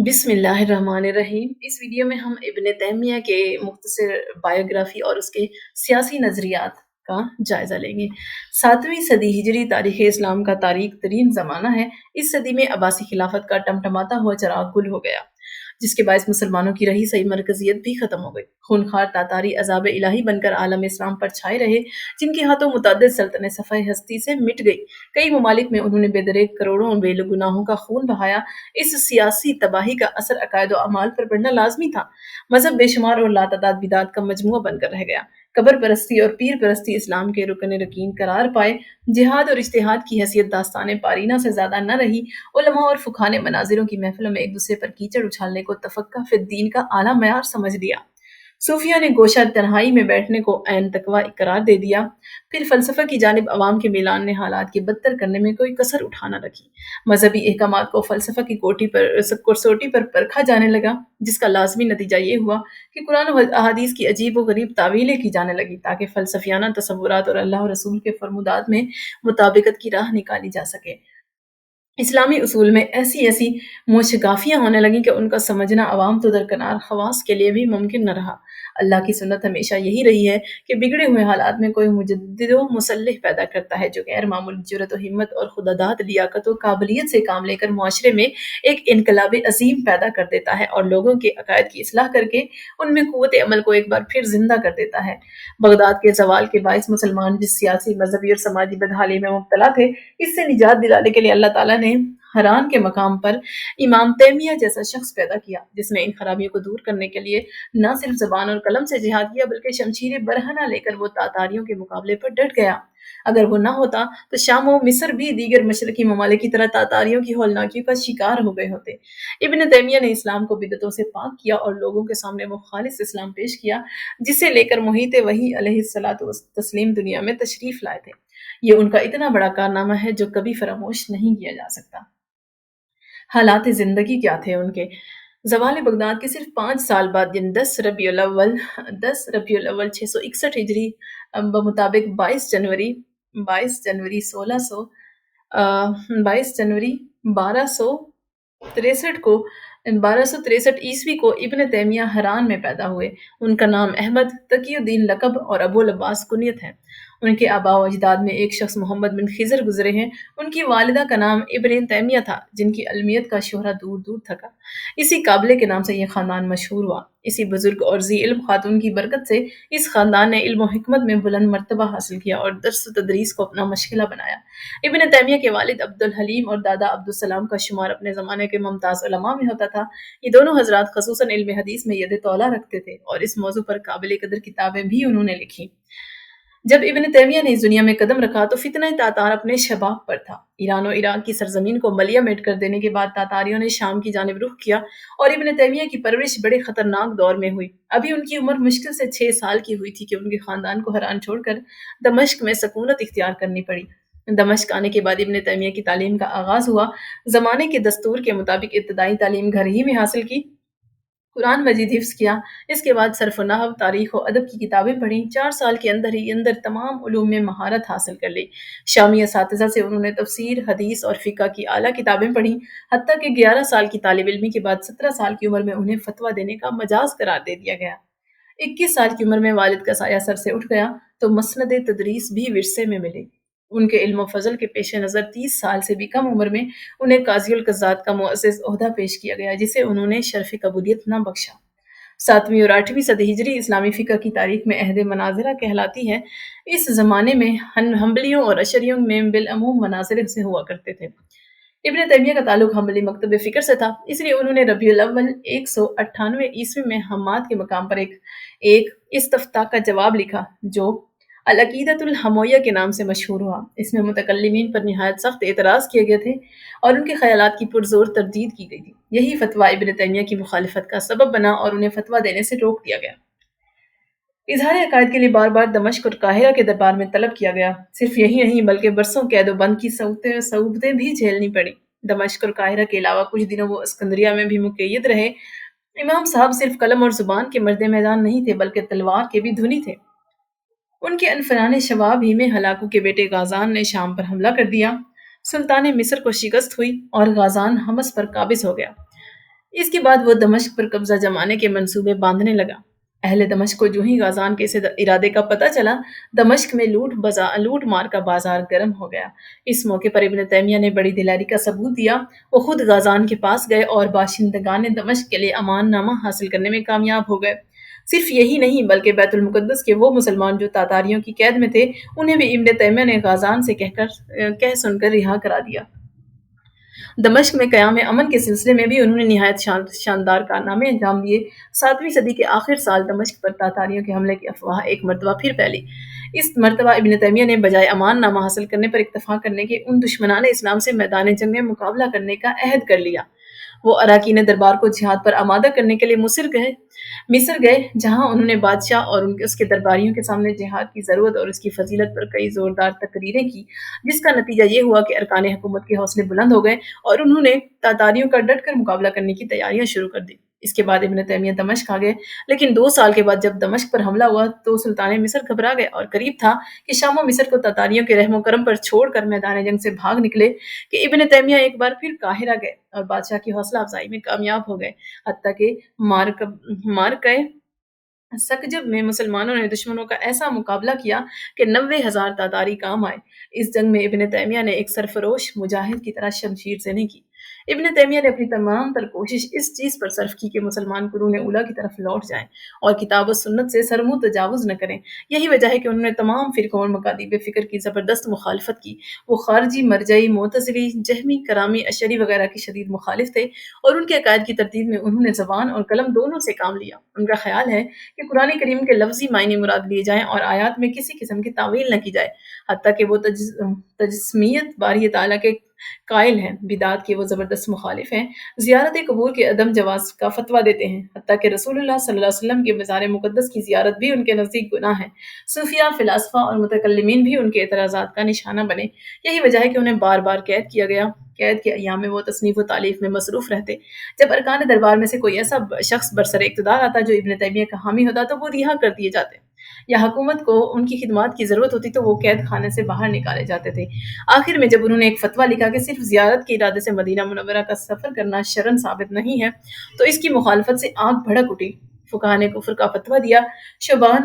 بسم اللہ الرحمن الرحیم۔ اس ویڈیو میں ہم ابن تیمیہ کے مختصر بائیوگرافی اور اس کے سیاسی نظریات کا جائزہ لیں گے۔ 7ویں صدی ہجری تاریخ اسلام کا تاریک ترین زمانہ ہے۔ اس صدی میں عباسی خلافت کا ٹمٹماتا ہوا چراغ گل ہو گیا، جس کے باعث مسلمانوں کی رہی سہی مرکزیت بھی ختم ہو گئی۔ خونخوار تاتاری عذاب الہی بن کر عالم اسلام پر چھائے رہے، جن کے ہاتھوں متعدد سلطنتیں صفحہ ہستی سے مٹ گئی۔ کئی ممالک میں انہوں نے بے دریغ کروڑوں بے گناہوں کا خون بہایا۔ اس سیاسی تباہی کا اثر عقائد و اعمال پر پڑنا لازمی تھا۔ مذہب بے شمار اور لاتعداد بدعات کا مجموعہ بن کر رہ گیا۔ قبر پرستی اور پیر پرستی اسلام کے رکن رکین قرار پائے۔ جہاد اور اجتہاد کی حیثیت داستان پارینہ سے زیادہ نہ رہی۔ علماء اور فقہاء نے مناظروں کی محفلوں میں ایک دوسرے پر کیچڑ اچھالنے کو تفقہ فی الدین کا اعلیٰ معیار سمجھ لیا۔ صوفیہ نے گوشہ تنہائی میں بیٹھنے کو عین تقویٰ قرار دے دیا۔ پھر فلسفہ کی جانب عوام کے میلان نے حالات کے بدتر کرنے میں کوئی کسر اٹھا نہ رکھی۔ مذہبی احکامات کو فلسفہ کی کرسوٹی پر پرکھا جانے لگا، جس کا لازمی نتیجہ یہ ہوا کہ قرآن و احادیث کی عجیب و غریب تعویلیں کی جانے لگی، تاکہ فلسفیانہ تصورات اور اللہ و رسول کے فرمودات میں مطابقت کی راہ نکالی جا سکے۔ اسلامی اصول میں ایسی موشگافیاں ہونے لگیں کہ ان کا سمجھنا عوام تو درکنار خواص کے لیے بھی ممکن نہ رہا۔ اللہ کی سنت ہمیشہ یہی رہی ہے کہ بگڑے ہوئے حالات میں کوئی مجدد و مصلح پیدا کرتا ہے، جو غیر معمولی جرأت و ہمت اور خداداد لیاقت و قابلیت سے کام لے کر معاشرے میں ایک انقلاب عظیم پیدا کر دیتا ہے اور لوگوں کے عقائد کی اصلاح کر کے ان میں قوت عمل کو ایک بار پھر زندہ کر دیتا ہے۔ بغداد کے زوال کے باعث مسلمان جس سیاسی، مذہبی اور سماجی بدحالی میں مبتلا تھے، اس سے نجات دلانے کے لیے اللہ تعالیٰ نے حران کے مقام پر امام تیمیہ جیسا شخص پیدا کیا، جس نے ان خرابیوں کو دور کرنے کے لیے نہ صرف زبان اور قلم سے جہاد کیا، بلکہ شمشیر برہنہ لے کر وہ تاتاریوں کے مقابلے پر ڈٹ گیا۔ اگر وہ نہ ہوتا تو شام و مصر بھی دیگر مشرقی ممالک کی طرح تاتاریوں کی ہولناکیوں کا شکار ہو گئے ہوتے۔ ابن تیمیہ نے اسلام کو بدعتوں سے پاک کیا اور لوگوں کے سامنے وہ خالص اسلام پیش کیا، جسے لے کر محیط وحی علیہ الصلوۃ والتسلیم دنیا میں تشریف لائے تھے۔ یہ ان کا اتنا بڑا کارنامہ ہے جو کبھی فراموش نہیں کیا جا سکتا۔ حالات زندگی کیا تھے ان کے؟ زوال بغداد کے صرف 5 سال بعد، یعنی 10 ربیع الاول 661 ہجری بمطابق 22 جنوری 1263 عیسوی کو ابن تیمیہ حران میں پیدا ہوئے۔ ان کا نام احمد تقی الدین لقب اور ابو العباس کنیت ہے۔ ان کے آباء و اجداد میں ایک شخص محمد بن خضر گزرے ہیں۔ ان کی والدہ کا نام ابن تیمیہ تھا، جن کی علمیت کا شہرہ دور دور تھا۔ اسی قابلے کے نام سے یہ خاندان مشہور ہوا۔ اسی بزرگ اور ذی علم خاتون کی برکت سے اس خاندان نے علم و حکمت میں بلند مرتبہ حاصل کیا اور درس و تدریس کو اپنا مشغلہ بنایا۔ ابن تیمیہ کے والد عبد الحلیم اور دادا عبد السلام کا شمار اپنے زمانے کے ممتاز علماء میں ہوتا تھا۔ یہ دونوں حضرات خصوصاً علم حدیث میں ید طولہ رکھتے تھے اور اس موضوع پر قابل قدر کتابیں بھی انہوں نے لکھی۔ جب ابن تیمیہ نے اس دنیا میں قدم رکھا تو فتنہ تاتار اپنے شباب پر تھا۔ ایران و عراق کی سرزمین کو ملیہ میٹ کر دینے کے بعد تاتاریوں نے شام کی جانب رخ کیا اور ابن تیمیہ کی پرورش بڑے خطرناک دور میں ہوئی۔ ابھی ان کی عمر مشکل سے 6 سال کی ہوئی تھی کہ ان کے خاندان کو حران چھوڑ کر دمشق میں سکونت اختیار کرنی پڑی۔ دمشق آنے کے بعد ابن تیمیہ کی تعلیم کا آغاز ہوا۔ زمانے کے دستور کے مطابق ابتدائی تعلیم گھر ہی میں حاصل کی، قرآن مجید حفظ کیا۔ اس کے بعد صرف و نحو، تاریخ و ادب کی کتابیں پڑھیں۔ 4 سال کے اندر تمام علوم میں مہارت حاصل کر لی۔ شامی اساتذہ سے انہوں نے تفسیر، حدیث اور فقہ کی اعلیٰ کتابیں پڑھیں، حتیٰ کہ 11 سال کی طالب علمی کے بعد 17 سال کی عمر میں انہیں فتویٰ دینے کا مجاز قرار دے دیا گیا۔ 21 سال کی عمر میں والد کا سایہ سر سے اٹھ گیا تو مسند تدریس بھی ورثے میں ملے۔ ان کے علم و فضل کے پیش نظر 30 سال سے بھی کم عمر میں انہیں قاضی القضات کا معزز عہدہ پیش کیا گیا، جسے انہوں نے شرف قبولیت نہ بخشا۔ 7ویں اور 8ویں صدی ہجری اسلامی فقہ کی تاریخ میں عہد مناظرہ کہلاتی ہے۔ اس زمانے میں حنبلیوں اور اشعریوں میں بالعموم مناظرے سے ہوا کرتے تھے۔ ابن تیمیہ کا تعلق حنبلی مکتب فکر سے تھا، اس لیے انہوں نے ربیع الاول 198 عیسوی میں حماد کے مقام پر ایک استفتاء کا جواب لکھا، جو العقیدۃ الحمویہ کے نام سے مشہور ہوا۔ اس میں متکلمین پر نہایت سخت اعتراض کیے گئے تھے اور ان کے خیالات کی پرزور تردید کی گئی تھی۔ یہی فتویٰ ابن تیمیہ کی مخالفت کا سبب بنا اور انہیں فتویٰ دینے سے روک دیا گیا۔ اظہار عقائد کے لیے بار بار دمشق اور قاہرہ کے دربار میں طلب کیا گیا۔ صرف یہی نہیں بلکہ برسوں قید و بند کی صعوبتیں بھی جھیلنی پڑی۔ دمشق اور قاہرہ کے علاوہ کچھ دنوں وہ اسکندریہ میں بھی مقید رہے۔ امام صاحب صرف قلم اور زبان کے مرد میدان نہیں تھے بلکہ تلوار کے بھی دھنی تھے۔ ان کے انفران شباب ہی میں ہلاکو کے بیٹے غازان نے شام پر حملہ کر دیا۔ سلطان مصر کو شکست ہوئی اور غازان حمص پر قابض ہو گیا۔ اس کے بعد وہ دمشق پر قبضہ جمانے کے منصوبے باندھنے لگا۔ اہل دمشق کو جو ہی غازان کے اس ارادے کا پتہ چلا، دمشق میں لوٹ مار کا بازار گرم ہو گیا۔ اس موقع پر ابن تیمیہ نے بڑی دلیری کا ثبوت دیا۔ وہ خود غازان کے پاس گئے اور باشندگان دمشق کے لیے امان نامہ حاصل کرنے میں کامیاب ہو گئے۔ صرف یہی نہیں بلکہ بیت المقدس کے وہ مسلمان جو تاتاریوں کی قید میں تھے، انہیں بھی ابن تیمیہ نے غازان سے کہہ سن کر رہا کرا دیا۔ دمشق میں قیام امن کے سلسلے میں بھی انہوں نے نہایت شاندار کارنامے انجام دیے۔ 7ویں صدی کے آخر سال دمشق پر تاتاریوں کے حملے کی افواہ ایک مرتبہ پھر پھیلی۔ اس مرتبہ ابن تیمیہ نے بجائے امان نامہ حاصل کرنے پر اکتفا کرنے کے ان دشمنان اسلام سے میدان جنگ میں مقابلہ کرنے کا عہد کر لیا۔ وہ اراکین دربار کو جہاد پر آمادہ کرنے کے لیے مصر گئے، جہاں انہوں نے بادشاہ اور اس کے درباریوں کے سامنے جہاد کی ضرورت اور اس کی فضیلت پر کئی زوردار تقریریں کی، جس کا نتیجہ یہ ہوا کہ ارکان حکومت کے حوصلے بلند ہو گئے اور انہوں نے تاتاریوں کا ڈٹ کر مقابلہ کرنے کی تیاریاں شروع کر دی۔ اس کے بعد ابن تیمیہ دمشق آ گئے، لیکن 2 سال کے بعد جب دمشق پر حملہ ہوا تو سلطان مصر گھبرا گئے اور قریب تھا کہ شام و مصر کو تاتاریوں کے رحم و کرم پر چھوڑ کر میدان جنگ سے بھاگ نکلے کہ ابن تیمیہ ایک بار پھر قاہرہ گئے اور بادشاہ کی حوصلہ افزائی میں کامیاب ہو گئے، حتیٰ کہ مارکہ سکجب میں مسلمانوں نے دشمنوں کا ایسا مقابلہ کیا کہ 90,000 تاتاری کام آئے۔ اس جنگ میں ابن تیمیہ نے ایک سرفروش مجاہد کی طرح شمشیر زنی کی۔ ابن تیمیہ نے اپنی تمام تر کوشش اس چیز پر صرف کی کہ مسلمان قرون اولیٰ کی طرف لوٹ جائیں اور کتاب و سنت سے سرمو تجاوز نہ کریں۔ یہی وجہ ہے کہ انہوں نے تمام فرقوں اور مکاتیب فکر کی زبردست مخالفت کی۔ وہ خارجی، مرجعی، معتزلی، جہمی، کرامی، اشعری وغیرہ کے شدید مخالف تھے اور ان کے عقائد کی تردید میں انہوں نے زبان اور قلم دونوں سے کام لیا۔ ان کا خیال ہے کہ قرآن کریم کے لفظی معنی مراد لیے جائیں اور آیات میں کسی قسم کی تعویل نہ کی جائے، حتیٰ کہ وہ تجسمیت باری تعالیٰ کے قائل ہیں۔ بدعت کے وہ زبردست مخالف ہیں، زیارت قبور کے عدم جواز کا فتویٰ دیتے ہیں، حتیٰ کہ رسول اللہ صلی اللہ علیہ وسلم کے مزار مقدس کی زیارت بھی ان کے نزدیک گناہ ہے۔ صوفیہ، فلاسفہ اور متکلمین بھی ان کے اعتراضات کا نشانہ بنے۔ یہی وجہ ہے کہ انہیں بار بار قید کیا گیا۔ قید کے ایام میں وہ تصنیف و تالیف میں مصروف رہتے۔ جب ارکان دربار میں سے کوئی ایسا شخص برسر اقتدار آتا جو ابن تیمیہ کا حامی ہوتا تو وہ رہا کر دیے جاتے، یا حکومت کو ان کی خدمات کی ضرورت ہوتی تو وہ قید خانے سے باہر نکالے جاتے تھے۔ آخر میں جب انہوں نے ایک فتویٰ لکھا کہ صرف زیارت کے ارادے سے مدینہ منورہ کا سفر کرنا شرعاً ثابت نہیں ہے، تو اس کی مخالفت سے آگ بھڑک اٹھی۔ فقہاء نے کفر کا فتویٰ دیا۔ شعبان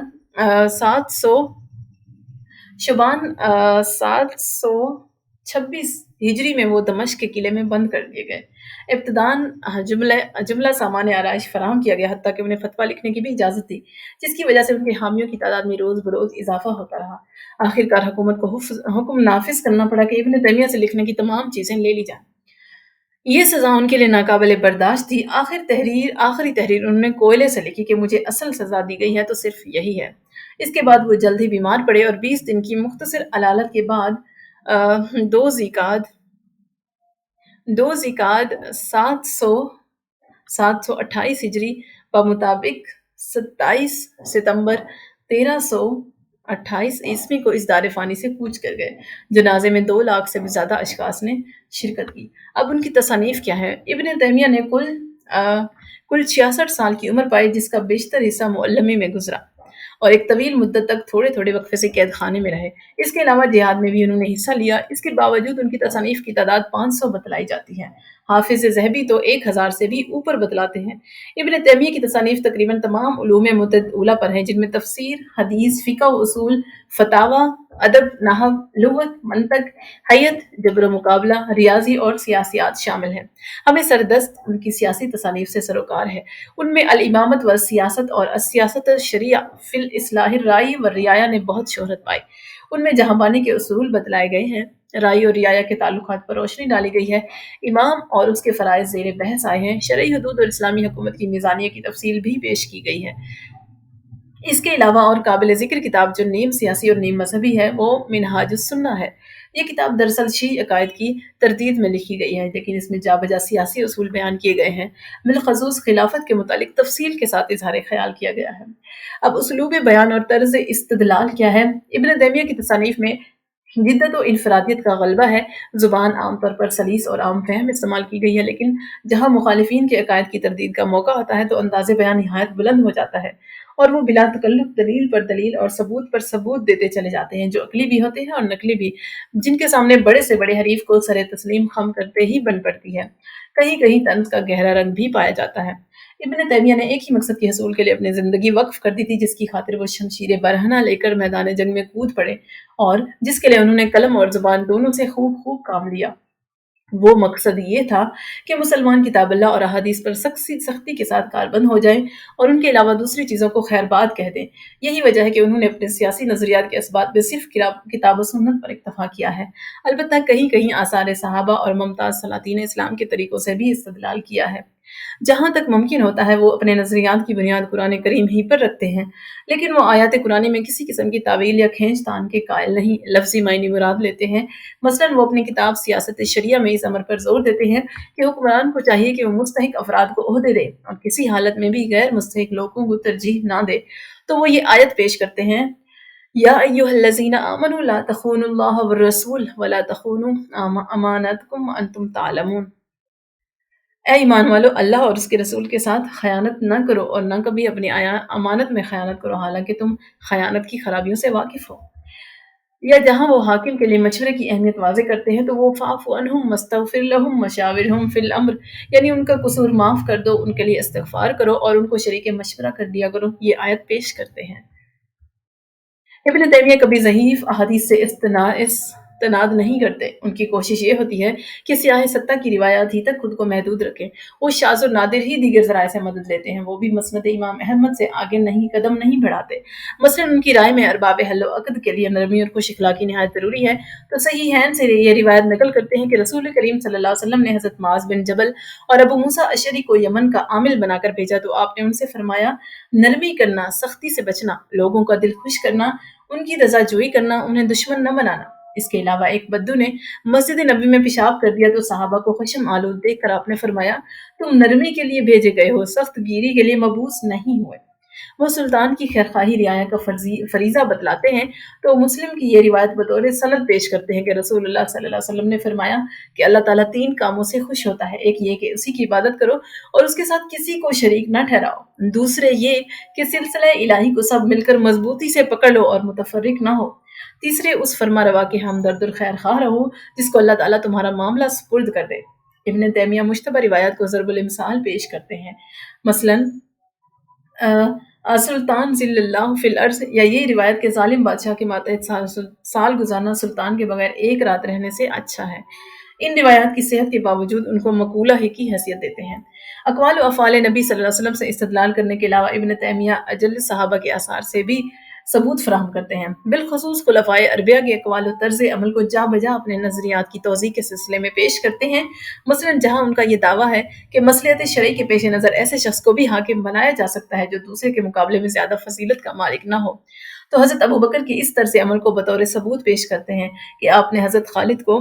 726 ہجری میں وہ دمشق کے قلعے میں بند کر دیے گئے۔ ابتداً جملہ سامان آرائش فراہم کیا گیا، حتیٰ کہ انہیں فتویٰ لکھنے کی بھی اجازت دی، جس کی وجہ سے ان کے حامیوں کی تعداد میں روز بروز اضافہ ہوتا رہا۔ آخرکار حکومت کو حکم نافذ کرنا پڑا کہ ابن تیمیہ سے لکھنے کی تمام چیزیں لے لی جائیں۔ یہ سزا ان کے لیے ناقابل برداشت تھی۔ آخری تحریر انہوں نے کوئلے سے لکھی کہ مجھے اصل سزا دی گئی ہے تو صرف یہی ہے۔ اس کے بعد وہ جلد ہی بیمار پڑے اور 20 دن کی مختصر علالت کے بعد 2 ذیقعد 728 ہجری بمطابق 27 ستمبر 1328 عیسوی کو اس دار فانی سے کوچ کر گئے۔ جنازے میں 2 لاکھ سے بھی زیادہ اشخاص نے شرکت کی۔ اب ان کی تصانیف کیا ہے؟ ابن تیمیہ نے کل 66 سال کی عمر پائی، جس کا بیشتر حصہ معلمی میں گزرا اور ایک طویل مدت تک تھوڑے تھوڑے وقفے سے قید خانے میں رہے۔ اس کے علاوہ جہاد میں بھی انہوں نے حصہ لیا۔ اس کے باوجود ان کی تصانیف کی تعداد 500 بتلائی جاتی ہے۔ حافظ ذہبی تو 1000 سے بھی اوپر بتلاتے ہیں۔ ابن تیمیہ کی تصانیف تقریباً تمام علوم متعدلہ پر ہیں، جن میں تفسیر، حدیث، فقہ و اصول، فتاوی، ادب، نحو، لغت، منطق، حیت، جبر و مقابلہ، ریاضی اور سیاسیات شامل ہیں۔ ہمیں سردست ان کی سیاسی تصانیف سے سروکار ہے۔ ان میں الامامت والسیاست اور السیاست الشرعیہ فی الاصلاح الرائی والرعایا نے بہت شہرت پائی۔ ان میں جہانبانی کے اصول بتلائے گئے ہیں، رائی اور رعایا کے تعلقات پر روشنی ڈالی گئی ہے، امام اور اس کے فرائض زیر بحث آئے ہیں، شرعی حدود اور اسلامی حکومت کی میزانیہ کی تفصیل بھی پیش کی گئی ہے۔ اس کے علاوہ اور قابل ذکر کتاب جو نیم سیاسی اور نیم مذہبی ہے وہ منہاج السنہ ہے۔ یہ کتاب دراصل شیعی عقائد کی تردید میں لکھی گئی ہے، لیکن اس میں جا بجا سیاسی اصول بیان کیے گئے ہیں۔ بالخصوص خلافت کے متعلق تفصیل کے ساتھ اظہار خیال کیا گیا ہے۔ اب اسلوب بیان اور طرز استدلال کیا ہے؟ ابن تیمیہ کی تصانیف میں جدت و انفرادیت کا غلبہ ہے۔ زبان عام طور پر سلیس اور عام فہم استعمال کی گئی ہے، لیکن جہاں مخالفین کے عقائد کی تردید کا موقع ہوتا ہے تو انداز بیان نہایت بلند ہو جاتا ہے اور وہ بلا تکلف دلیل پر دلیل اور ثبوت پر ثبوت دیتے چلے جاتے ہیں، جو عقلی بھی ہوتے ہیں اور نقلی بھی، جن کے سامنے بڑے سے بڑے حریف کو سر تسلیم خم کرتے ہی بن پڑتی ہے۔ کہیں کہیں طنز کا گہرا رنگ بھی پایا جاتا ہے۔ ابن تیمیہ نے ایک ہی مقصد کے حصول کے لیے اپنی زندگی وقف کر دی تھی، جس کی خاطر وہ شمشیر برہنہ لے کر میدان جنگ میں کود پڑے، اور جس کے لیے انہوں نے قلم اور زبان دونوں سے خوب خوب کام لیا۔ وہ مقصد یہ تھا کہ مسلمان کتاب اللہ اور احادیث پر سختی کے ساتھ کاربند ہو جائیں اور ان کے علاوہ دوسری چیزوں کو خیر بات کہہ دیں۔ یہی وجہ ہے کہ انہوں نے اپنے سیاسی نظریات کے اسبات میں صرف کتاب و سنت پر اکتفا کیا ہے، البتہ کہیں کہیں آثار صحابہ اور ممتاز سلاطین اسلام کے طریقوں سے بھی استدلال کیا ہے۔ جہاں تک ممکن ہوتا ہے وہ اپنے نظریات کی بنیاد قرآن کریم ہی پر رکھتے ہیں، لیکن وہ آیات قرآنی میں کسی قسم کی تعویل یا کھینچ تان کے قائل نہیں، لفظی معنی مراد لیتے ہیں۔ مثلاً وہ اپنی کتاب سیاست شریعہ میں اس امر پر زور دیتے ہیں کہ حکمران کو چاہیے کہ وہ مستحق افراد کو عہدے دے اور کسی حالت میں بھی غیر مستحق لوگوں کو ترجیح نہ دے، تو وہ یہ آیت پیش کرتے ہیں: یا ایھا الذین آمنوا لا تخونوا اللہ والرسول ولا تخونوا اماناتکم وانتم تعلمون۔ اے ایمان والو، اللہ اور اس کے رسول کے ساتھ خیانت نہ کرو اور نہ کبھی اپنی امانت میں خیانت کرو، حالانکہ تم خیانت کی خرابیوں سے واقف ہو۔ یا جہاں وہ حاکم کے لیے مشورے کی اہمیت واضح کرتے ہیں تو وہ فاعف عنہم واستغفر لہم وشاورہم فی الامر، یعنی ان کا قصور معاف کر دو، ان کے لیے استغفار کرو اور ان کو شریک مشورہ کر دیا کرو، یہ آیت پیش کرتے ہیں۔ ابن تیمیہ کبھی ضعیف احادیث سے استناد نہیں کرتے۔ ان کی کوشش یہ ہوتی ہے کہ سیاہ ستہ کی روایات ہی تک خود کو محدود رکھیں۔ وہ شاذ و نادر ہی دیگر ذرائع سے مدد لیتے ہیں، وہ بھی مسند امام احمد سے آگے قدم نہیں بڑھاتے۔ مثلا ان کی رائے میں ارباب حل و عقد کے لیے نرمی اور خوش اخلاقی نہایت ضروری ہے، تو صحیحین سے یہ روایت نقل کرتے ہیں کہ رسول کریم صلی اللہ علیہ وسلم نے حضرت معاذ بن جبل اور ابو موسیٰ اشعری کو یمن کا عامل بنا کر بھیجا تو آپ نے ان سے فرمایا: نرمی کرنا، سختی سے بچنا، لوگوں کا دل خوش کرنا، ان کی رضا جوئی کرنا، انہیں دشمن نہ بنانا۔ اس کے علاوہ ایک بدو نے مسجد نبی میں پیشاب کر دیا تو صحابہ کو خشم آلود دیکھ کر آپ نے فرمایا: تم نرمی کے لیے بھیجے گئے ہو، سخت گیری کے لیے مبعوث نہیں ہوئے۔ وہ سلطان کی خیرخواہی رعایا کا فریضہ بتلاتے ہیں تو مسلم کی یہ روایت بطور سند پیش کرتے ہیں کہ رسول اللہ صلی اللہ علیہ وسلم نے فرمایا کہ اللہ تعالیٰ 3 کاموں سے خوش ہوتا ہے: ایک یہ کہ اسی کی عبادت کرو اور اس کے ساتھ کسی کو شریک نہ ٹھہراؤ، دوسرے یہ کہ سلسلہ الہی کو سب مل کر مضبوطی سے پکڑ لو اور متفرق نہ ہو، تیسرے اس فرما روا کے ہمدرد اور خیر خواہ رہو جس کو اللہ تعالیٰ تمہارا معاملہ سپرد کر دے۔ ابن تیمیہ مشتبہ روایات کو ضرب المثال پیش کرتے ہیں، مثلاً سلطان ذل اللہ فی الارض، یا یہ روایت کہ ظالم بادشاہ کے ماتحت سال گزارنا سلطان کے بغیر ایک رات رہنے سے اچھا ہے۔ ان روایات کی صحت کے باوجود ان کو مقولہ ہی کی حیثیت دیتے ہیں۔ اقوال و افعال نبی صلی اللہ علیہ وسلم سے استدلال کرنے کے علاوہ ابن تیمیہ اجل صحابہ کے آثار سے بھی ثبوت فراہم کرتے ہیں، بالخصوص خلفائے اربعہ کے اقوال و طرز عمل کو جا بجا اپنے نظریات کی توضیح کے سلسلے میں پیش کرتے ہیں۔ مثلاً جہاں ان کا یہ دعویٰ ہے کہ مصلحت شرعی کے پیش نظر ایسے شخص کو بھی حاکم بنایا جا سکتا ہے جو دوسرے کے مقابلے میں زیادہ فضیلت کا مالک نہ ہو، تو حضرت ابوبکر کی اس طرز عمل کو بطور ثبوت پیش کرتے ہیں کہ آپ نے حضرت خالد کو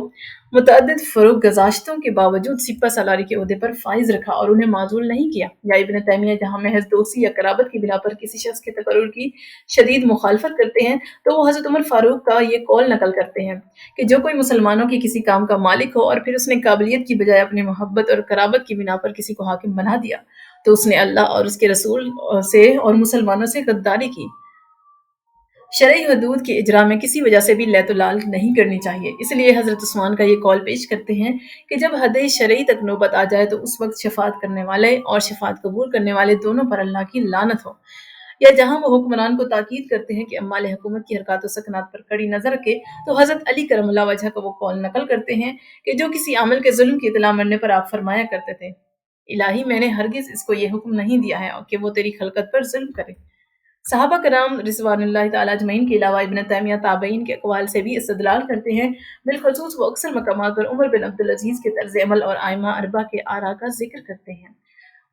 متعدد فروغ گذاشتوں کے باوجود سپہ سالاری کے عہدے پر فائز رکھا اور انہیں معزول نہیں کیا۔ یا ابن تیمیہ جہاں محض دوستی یا قرابت کی بنا پر کسی شخص کے تقرر کی شدید مخالفت کرتے ہیں تو وہ حضرت عمر فاروق کا یہ قول نقل کرتے ہیں کہ جو کوئی مسلمانوں کے کسی کام کا مالک ہو اور پھر اس نے قابلیت کی بجائے اپنی محبت اور قرابت کی بنا پر کسی کو حاکم بنا دیا تو اس نے اللہ اور اس کے رسول سے اور مسلمانوں سے غداری کی۔ شرعی حدود کے اجرا میں کسی وجہ سے بھی لیت و لال نہیں کرنی چاہیے، اس لیے حضرت عثمان کا یہ قول پیش کرتے ہیں کہ جب حد شرعی تک نوبت آ جائے تو اس وقت شفاعت کرنے والے اور شفاعت قبول کرنے والے دونوں پر اللہ کی لعنت ہو۔ یا جہاں وہ حکمران کو تاکید کرتے ہیں کہ اعمال حکومت کی حرکات و سکنات پر کڑی نظر رکھے تو حضرت علی کرم اللہ وجہ کا وہ قول نقل کرتے ہیں کہ جو کسی عامل کے ظلم کی اطلاع مرنے پر آپ فرمایا کرتے تھے: الہی میں نے ہرگز اس کو یہ حکم نہیں دیا ہے کہ وہ تیری خلقت پر ظلم کرے۔ صحابہ کرام رضوان اللہ تعالیٰ اجمعین کے علاوہ ابن تیمیہ تابعین کے اقوال سے بھی استدلال کرتے ہیں، بالخصوص وہ اکثر مقامات پر عمر بن عبدالعزیز کے طرز عمل اور ائمہ اربعہ کے آراء کا ذکر کرتے ہیں۔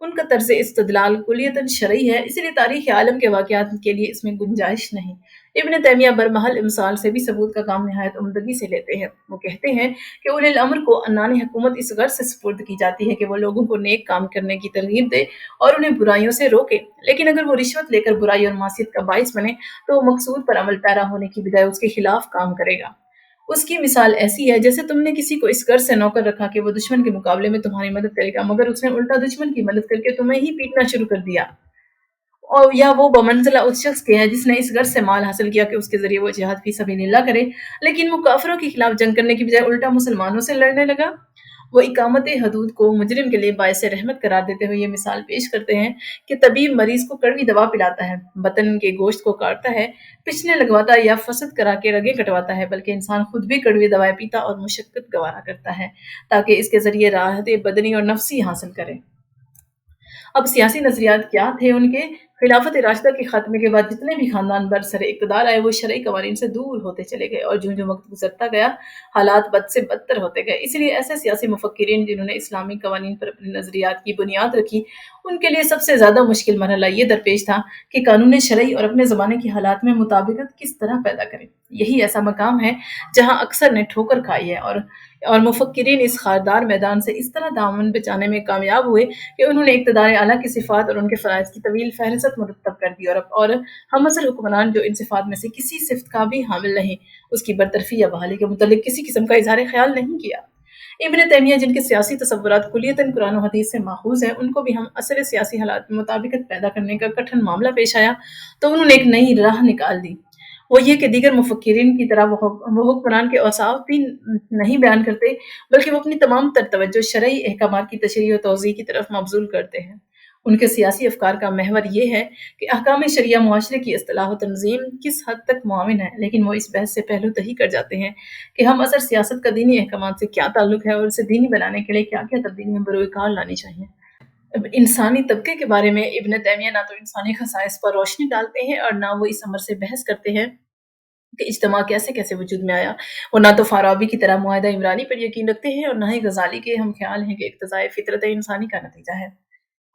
ان کا طرز استدلال کلیتاً شرعی ہے، اس لیے تاریخ عالم کے واقعات کے لیے اس میں گنجائش نہیں۔ ابن تیمیہ برمحل امثال سے بھی ثبوت کا کام نہایت عمدگی سے لیتے ہیں۔ وہ کہتے ہیں کہ اولی الامر کو عنان حکومت اس غرض سے سپرد کی جاتی ہے کہ وہ لوگوں کو نیک کام کرنے کی ترغیب دے اور انہیں برائیوں سے روکے، لیکن اگر وہ رشوت لے کر برائی اور معصیت کا باعث بنے تو وہ مقصود پر عمل پیرا ہونے کی بجائے اس کے خلاف کام کرے گا۔ اس کی مثال ایسی ہے جیسے تم نے کسی کو اس غرض سے نوکر رکھا کہ وہ دشمن کے مقابلے میں تمہاری مدد کرے گا، مگر اس نے الٹا دشمن کی مدد کر کے تمہیں ہی پیٹنا شروع کر دیا और या वो बमंज़िला उस शख्स के हैं जिसने इस गर्ज़ से माल हासिल किया कि उसके ज़रिए वो जिहाद फ़ी सबीलिल्लाह करे, लेकिन वो काफ़िरों के खिलाफ़ जंग करने की बजाय उल्टा मुसलमानों से लड़ने लगा। वो इकामत हदूद को मुजरिम के लिए बायस रहमत करार देते हुए ये मिसाल पेश करते हैं कि तबीब मरीज़ को कड़वी दवा पिलाता है, बदन के गोश्त को काटता है, पिछने लगवाता है या फसद करा के रगें कटवाता है, बल्कि इंसान खुद भी कड़वी दवाएँ पीता और मुशक्क़त गवारा करता है, ताकि इसके ज़रिए राहत बदनी और नफ़्सी हासिल करे। अब सियासी नज़रियात क्या थे उनके? खिलाफत राशिदा के खात्मे के बाद जितने भी ख़ानदान बरसरे इक़्तिदार आए, वो शरई कवानीन से दूर होते चले गए और ज्यों-ज्यों वक़्त गुज़रता गया, हालात बद से बदतर होते गए। इसीलिए ऐसे सियासी मुफ़क्किरीन जिन्होंने इस्लामी कवानीन पर अपने नज़रियात की बुनियाद रखी, उनके लिए सबसे ज़्यादा मुश्किल मरहला ये दरपेश था कि कानून शरई और अपने ज़माने की हालात में मुताबिकत किस तरह पैदा करें। यही ऐसा मकाम है जहाँ अक्सर ने ठोकर खाई है और मुफ़क्किरीन इस खारदार मैदान से इस तरह दामन बचाने में कामयाब हुए कि उन्होंने इक़्तिदार आला की सिफ़ात और उनके फ़राइज़ की तवील फ़हरिस्त मुरत्तब कर दी और हम असल हुक्मरान जो इन सिफ़ात में से किसी सिफ़त का भी हामिल नहीं, उसकी बरतरफ़ी या बहाली के मुतल्लिक़ किसी किस्म का इज़हार ख़याल नहीं किया। इब्न तैमिया जिनके सियासी तसव्वुरात कुल्लियतन कुरान और हदीस से माख़ूज़ हैं, उनको भी हम असर सियासी हालात में मुताबिकत पैदा करने का कठिन मामला पेश आया, तो उन्होंने एक नई राह निकाल दी। वो ये कि दीगर मुफ़क्किरीन की तरह वो हुक्मरान के औसाफ भी नहीं बयान करते, बल्कि वो अपनी तमाम तर तवज्जो शरई अहकामात की तशरीह और तौज़ीह की तरफ मबज़ूल करते हैं। उनके सियासी अफ़कार का महवर ये है कि अहकाम शरिया मुआशरे की इस्तिलाह व तंज़ीम किस हद तक मुआविन है, लेकिन वो इस बहस से पहलू तही कर जाते हैं कि हम असर सियासत का दीनी अहकामात से क्या ताल्लुक़ है और उसे दीनी बनाने के लिए क्या-क्या तब्दीली में बरूए कार लानी चाहिए। अब इंसानी तबके के बारे में इब्न तैमिया ना तो इंसानी खसाइस पर रोशनी डालते हैं और ना वो इस अमर से बहस करते हैं कि इज्तिमा कैसे-कैसे वजूद में आया। वो ना तो फ़ाराबी की तरह मुआहिदा इमरानी पर यकीन रखते हैं और ना ही गज़ाली के हम ख़्याल हैं कि इक़्तिज़ाए फ़ितरत इंसानी का नतीजा है।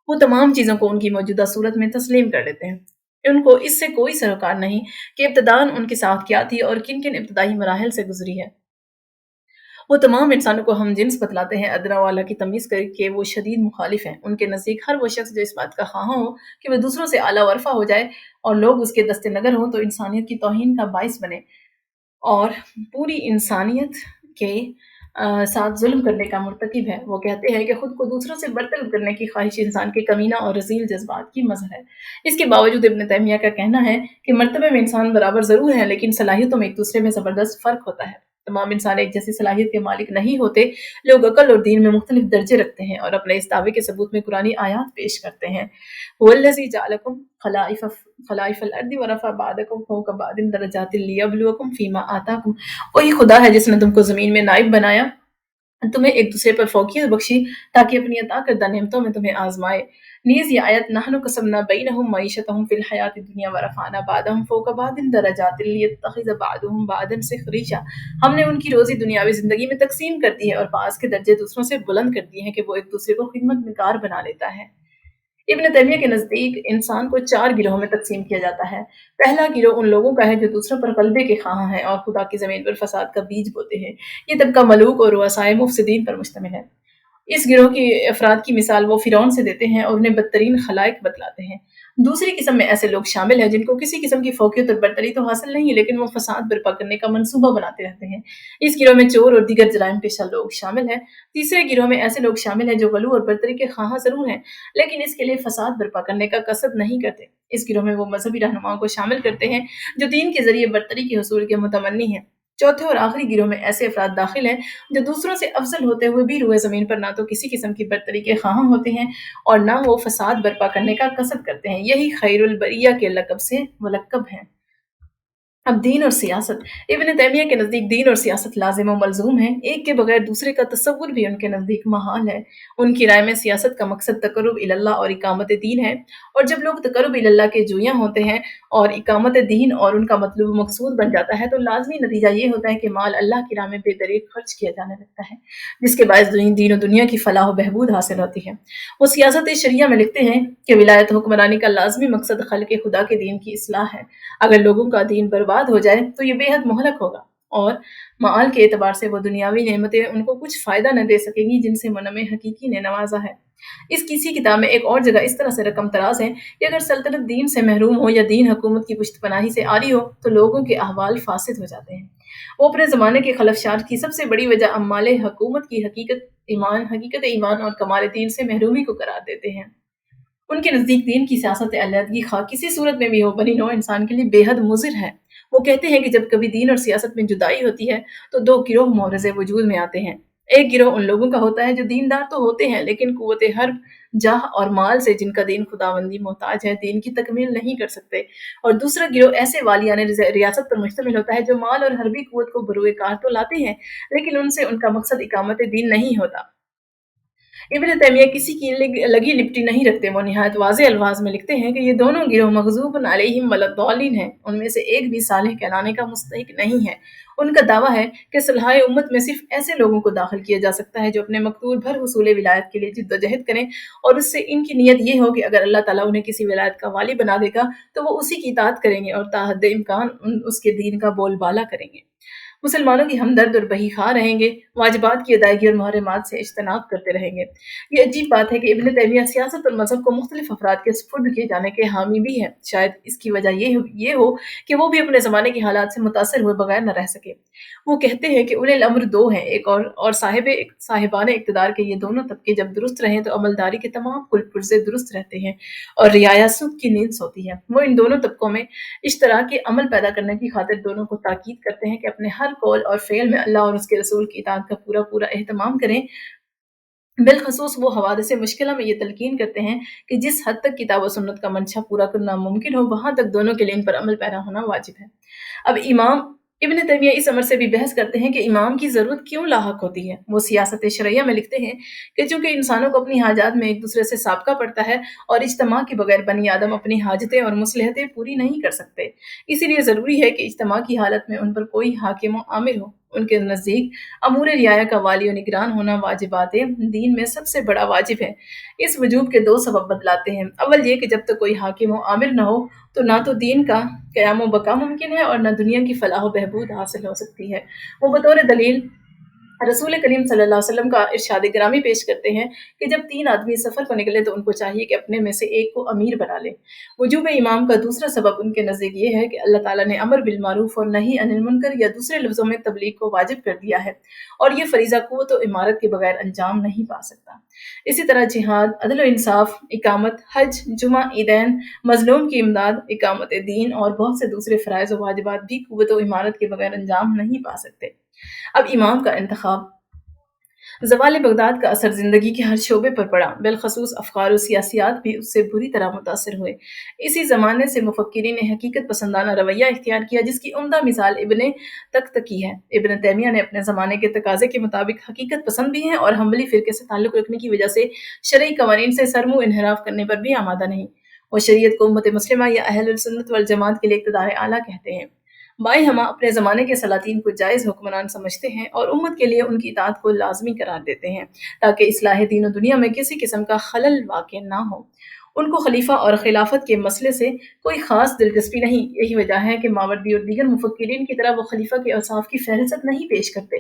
वो तमाम चीज़ों को उनकी मौजूदा सूरत में तस्लीम कर लेते हैं। उनको इससे कोई सरोकार नहीं कि इब्तिदाअन उनके साथ क्या थी और किन-किन इब्तिदाई मराहिल से गुज़री है। वो तमाम इंसानों को हमजिन्स बतलाते हैं, अदना व आला की तमीज़ करके वो शदीद मुखालिफ़ हैं। उनके नज़दीक हर वो शख़्स जो इस बात का ख़्वाहाँ हो कि वह दूसरों से आला व अरफ़ा हो जाए और लोग उसके दस्ते नगर हों, तो इंसानियत की तौहीन का बाइस बने और पूरी इंसानियत के साथ ज़ुल्म करने का मुर्तकिब है। वो कहते हैं कि खुद को दूसरों से बरतरफ़ करने की ख़्वाहिश इंसान के कमीना और रज़ील जज़्बात की मज़हर है। इसके बावजूद इब्न तैमिया का कहना है कि मर्तबे में इंसान बराबर ज़रूर हैं, लेकिन सलाहियतों में एक-दूसरे में ज़बरदस्त फ़र्क होता है। तमाम इंसान एक जैसी सलाहियत के मालिक नहीं होते। लोग अक़ल और दीन में मुख्तलिफ़ दर्जे रखते हैं और अपने इस दावे के सबूत में कुरानी आयात पेश करते हैं। हुवल्लज़ी जअलकुम खलाइफ़ल अर्दि व रफ़अ बअदकुम फ़ौक़ बअदिन दरजातिन लियब्लुवकुम फ़ीमा आताकुम। वही खुदा है जिसने तुमको ज़मीन में नाइब बनाया, तुम्हें एक दूसरे पर फ़ौक़ियत बख्शी ताकि अपनी अता करदा नेमतों में तुम्हें आज़माए। नीज़ ये आयत नहनु क़समना बैनहुम मईशतहुम फ़िल हयातिद दुनिया व रफ़अना बअदहुम फ़ौक़ बअदिन दरजातिन लियत्तख़िज़ बअदुहुम बअदन सिख़रिया। हमने उनकी रोज़ी दुनियावी ज़िंदगी में तक़सीम कर दी है और बाज़ के दर्जे दूसरों से बुलंद कर दिए हैं कि वो एक दूसरे को खिदमतगार बना लेता है। इब्न तैमिया के नज़दीक इंसान को 4 गिरोह में तक़सीम किया जाता है। पहला गिरोह उन लोगों का है जो दूसरों पर ग़लबे के ख़्वाहाँ हैं और खुदा की ज़मीन पर फ़साद का बीज बोते हैं। ये तबका मलूक और रुअसाए मुफ़सिदीन पर मुश्तमिल है। इस गिरोह की अफ़राद की मिसाल वो फ़िरौन से देते हैं और उन्हें बदतरीन खलाइक बतलाते हैं। दूसरी किस्म में ऐसे लोग शामिल हैं जिनको किसी किस्म की फ़ौक़ियत और बरतरी तो हासिल नहीं, लेकिन वो फ़साद बर्पा करने का मंसूबा बनाते रहते हैं। इस गिरोह में चोर और दीगर जराइम पेशा लोग शामिल हैं। तीसरे गिरोह में ऐसे लोग शामिल हैं जो गलू और बरतरी के ख़्वाहाँ ज़रूर हैं, लेकिन इसके लिए फ़साद बर्पा करने का कसद नहीं करते। इस गिरोह में वो मज़हबी रहनुमाओं को शामिल करते हैं जो दीन के ज़रिए बरतरी के हुसूल के मुतमन्नी हैं। चौथे और आखिरी गिरोह में ऐसे अफ़राद दाखिल हैं जो दूसरों से अफ़ज़ल होते हुए भी रूए ज़मीन पर ना तो किसी किस्म की बरतरी के ख़्वाहाँ होते हैं और ना वो फ़साद बर्पा करने का कसद करते हैं। यही खैरुल बरिया के लक़ब से मुलक़्क़ब हैं। अब दीन और सियासत। इब्न तैमिया के नज़दीक दीन और सियासत लाज़िम व मलज़ूम हैं। एक के बगैर दूसरे का तसव्वुर भी उनके नज़दीक महाल है। उनकी राय में सियासत का मकसद तक़र्रुब इलल्लाह और इकामत दीन है और जब लोग तक़र्रुब इलल्लाह के जुइयाँ होते हैं और इकामत दीन और उनका मतलूब मकसूद बन जाता है, तो लाज़मी नतीजा ये होता है कि माल अल्लाह की राह में बेदरीग़ ख़र्च किया जाने लगता है, जिसके बायस दीन और दुनिया की फ़लाह व बहबूद हासिल होती है। वो सियासत शरिया में लिखते हैं कि विलायत हुक्मरानी का लाज़मी मकसद ख़ल्क़ खुदा के दीन की इस्लाह है। अगर लोगों का दीन बर्बाद हो जाए तो ये बेहद मुहलक होगा और माल के एतबार से वो दुनियावी नेमतें उनको कुछ फ़ायदा न दे सकेंगी जिनसे मुनम्मे हकीकी ने नवाजा है। इस किसी किताब में एक और जगह इस तरह से रकम तराज है कि अगर सल्तनत दीन से महरूम हो या दीन हुकूमत की पुश्तपनाही से आरी हो, तो लोगों के अहवाल फासिद हो जाते हैं। वो अपने ज़माने के खलफशार की सबसे बड़ी वजह अम्माले हुकूमत की हकीकत ईमान और कमाल दीन से महरूमी को करार देते हैं। ان کے نزدیک دین کی سیاست علیحدگی خواہ کسی صورت میں بھی ہو بنی نوع انسان کے لیے بے حد مضر ہے۔ وہ کہتے ہیں کہ جب کبھی دین اور سیاست میں جدائی ہوتی ہے تو دو گروہ معرض وجود میں آتے ہیں۔ ایک گروہ ان لوگوں کا ہوتا ہے جو دیندار تو ہوتے ہیں لیکن قوت حرب، جاہ اور مال سے جن کا دین خداوندی محتاج ہے دین کی تکمیل نہیں کر سکتے، اور دوسرا گروہ ایسے والیان ریاست پر مشتمل ہوتا ہے جو مال اور حربی قوت کو بروئے کار تو لاتے ہیں لیکن ان سے ان کا مقصد اقامت دین نہیں ہوتا۔ ابن تیمیہ کسی کی لگی لپٹی نہیں رکھتے، وہ نہایت واضح الفاظ میں لکھتے ہیں کہ یہ دونوں گروہ مغضوب علیہم ولا ہیں، ان میں سے ایک بھی صالح کہلانے کا مستحق نہیں ہے۔ ان کا دعویٰ ہے کہ صلاح امت میں صرف ایسے لوگوں کو داخل کیا جا سکتا ہے جو اپنے مقتول بھر حصول ولایت کے لیے جدوجہد کریں، اور اس سے ان کی نیت یہ ہو کہ اگر اللہ تعالیٰ انہیں کسی ولایت کا والی بنا دے گا تو وہ اسی کی اطاعت کریں گے اور تا حد امکان اس کے دین کا بول بالا کریں گے، مسلمانوں کی ہمدرد اور بہی خواہ رہیں گے، واجبات کی ادائیگی اور محرمات سے اجتناب کرتے رہیں گے۔ یہ عجیب بات ہے کہ ابن تیمیہ سیاست اور مذہب کو مختلف افراد کے سپرد کیے جانے کے حامی بھی ہیں۔ شاید اس کی وجہ یہ ہو کہ وہ بھی اپنے زمانے کے حالات سے متاثر ہوئے بغیر نہ رہ سکے۔ وہ کہتے ہیں کہ اولی الامر دو ہیں، ایک اور صاحبان اقتدار کے یہ دونوں طبقے جب درست رہیں تو عملداری کے تمام کل پرزے درست رہتے ہیں اور رعایا سود کی نیند سوتی ہے۔ وہ ان دونوں طبقوں میں اشتراک عمل پیدا کرنے کی خاطر دونوں کو تاکید کرتے ہیں کہ اپنے ہر قول اور فعل میں اللہ اور اس کے رسول کی اطاعت کا پورا اہتمام کریں۔ بالخصوص وہ حوادث مشکلہ میں یہ تلقین کرتے ہیں کہ جس حد تک کتاب و سنت کا منشا پورا کرنا ممکن ہو وہاں تک دونوں کے لیے ان پر عمل پیرا ہونا واجب ہے۔ اب امام ابن تیمیہ اس امر سے بھی بحث کرتے ہیں کہ امام کی ضرورت کیوں لاحق ہوتی ہے۔ وہ سیاست شرعیہ میں لکھتے ہیں کہ چونکہ انسانوں کو اپنی حاجات میں ایک دوسرے سے سابقہ پڑتا ہے اور اجتماع کے بغیر بنی آدم اپنی حاجتیں اور مصلحتیں پوری نہیں کر سکتے، اسی لیے ضروری ہے کہ اجتماع کی حالت میں ان پر کوئی حاکم و عامر ہو۔ ان کے نزدیک امور رعایا کا والی و نگران ہونا واجبات دین میں سب سے بڑا واجب ہے۔ اس وجوب کے دو سبب بتلاتے ہیں۔ اول یہ کہ جب تک کوئی حاکم و عامر نہ ہو تو نہ تو دین کا قیام و بقا ممکن ہے اور نہ دنیا کی فلاح و بہبود حاصل ہو سکتی ہے۔ وہ بطور دلیل رسول کریم صلی اللہ علیہ وسلم کا ارشاد گرامی پیش کرتے ہیں کہ جب تین آدمی سفر کو نکلے تو ان کو چاہیے کہ اپنے میں سے ایک کو امیر بنا لے۔ وجوب امام کا دوسرا سبب ان کے نزدیک یہ ہے کہ اللہ تعالیٰ نے امر بالمعروف اور نہی عن المنکر یا دوسرے لفظوں میں تبلیغ کو واجب کر دیا ہے، اور یہ فریضہ قوت و امارت کے بغیر انجام نہیں پا سکتا۔ اسی طرح جہاد، عدل و انصاف، اقامت حج، جمعہ، عیدین، مظلوم کی امداد، اقامت دین اور بہت سے دوسرے فرائض و واجبات بھی قوت و امارت کے بغیر انجام نہیں پا سکتے۔ اب امام کا انتخاب۔ زوال بغداد کا اثر زندگی کے ہر شعبے پر پڑا، بالخصوص افکار و سیاسیات بھی اس سے بری طرح متاثر ہوئے۔ اسی زمانے سے مفکرین نے حقیقت پسندانہ رویہ اختیار کیا جس کی عمدہ مثال ابن تکتکی ہے۔ ابن تیمیہ نے اپنے زمانے کے تقاضے کے مطابق حقیقت پسند بھی ہیں اور حنبلی فرقے سے تعلق رکھنے کی وجہ سے شرعی قوانین سے سر منہ انحراف کرنے پر بھی آمادہ نہیں۔ وہ شریعت کو امت مسلمہ یا اہل السنت والجماعت کے لیے اقتدار اعلیٰ کہتے ہیں۔ بائیں ہمہ اپنے زمانے کے سلاطین کو جائز حکمران سمجھتے ہیں اور امت کے لیے ان کی اطاعت کو لازمی قرار دیتے ہیں تاکہ اصلاح دین و دنیا میں کسی قسم کا خلل واقع نہ ہو۔ ان کو خلیفہ اور خلافت کے مسئلے سے کوئی خاص دلچسپی نہیں، یہی وجہ ہے کہ ماوردی اور دیگر مفکرین کی طرح وہ خلیفہ کے اوصاف کی فہرست نہیں پیش کرتے۔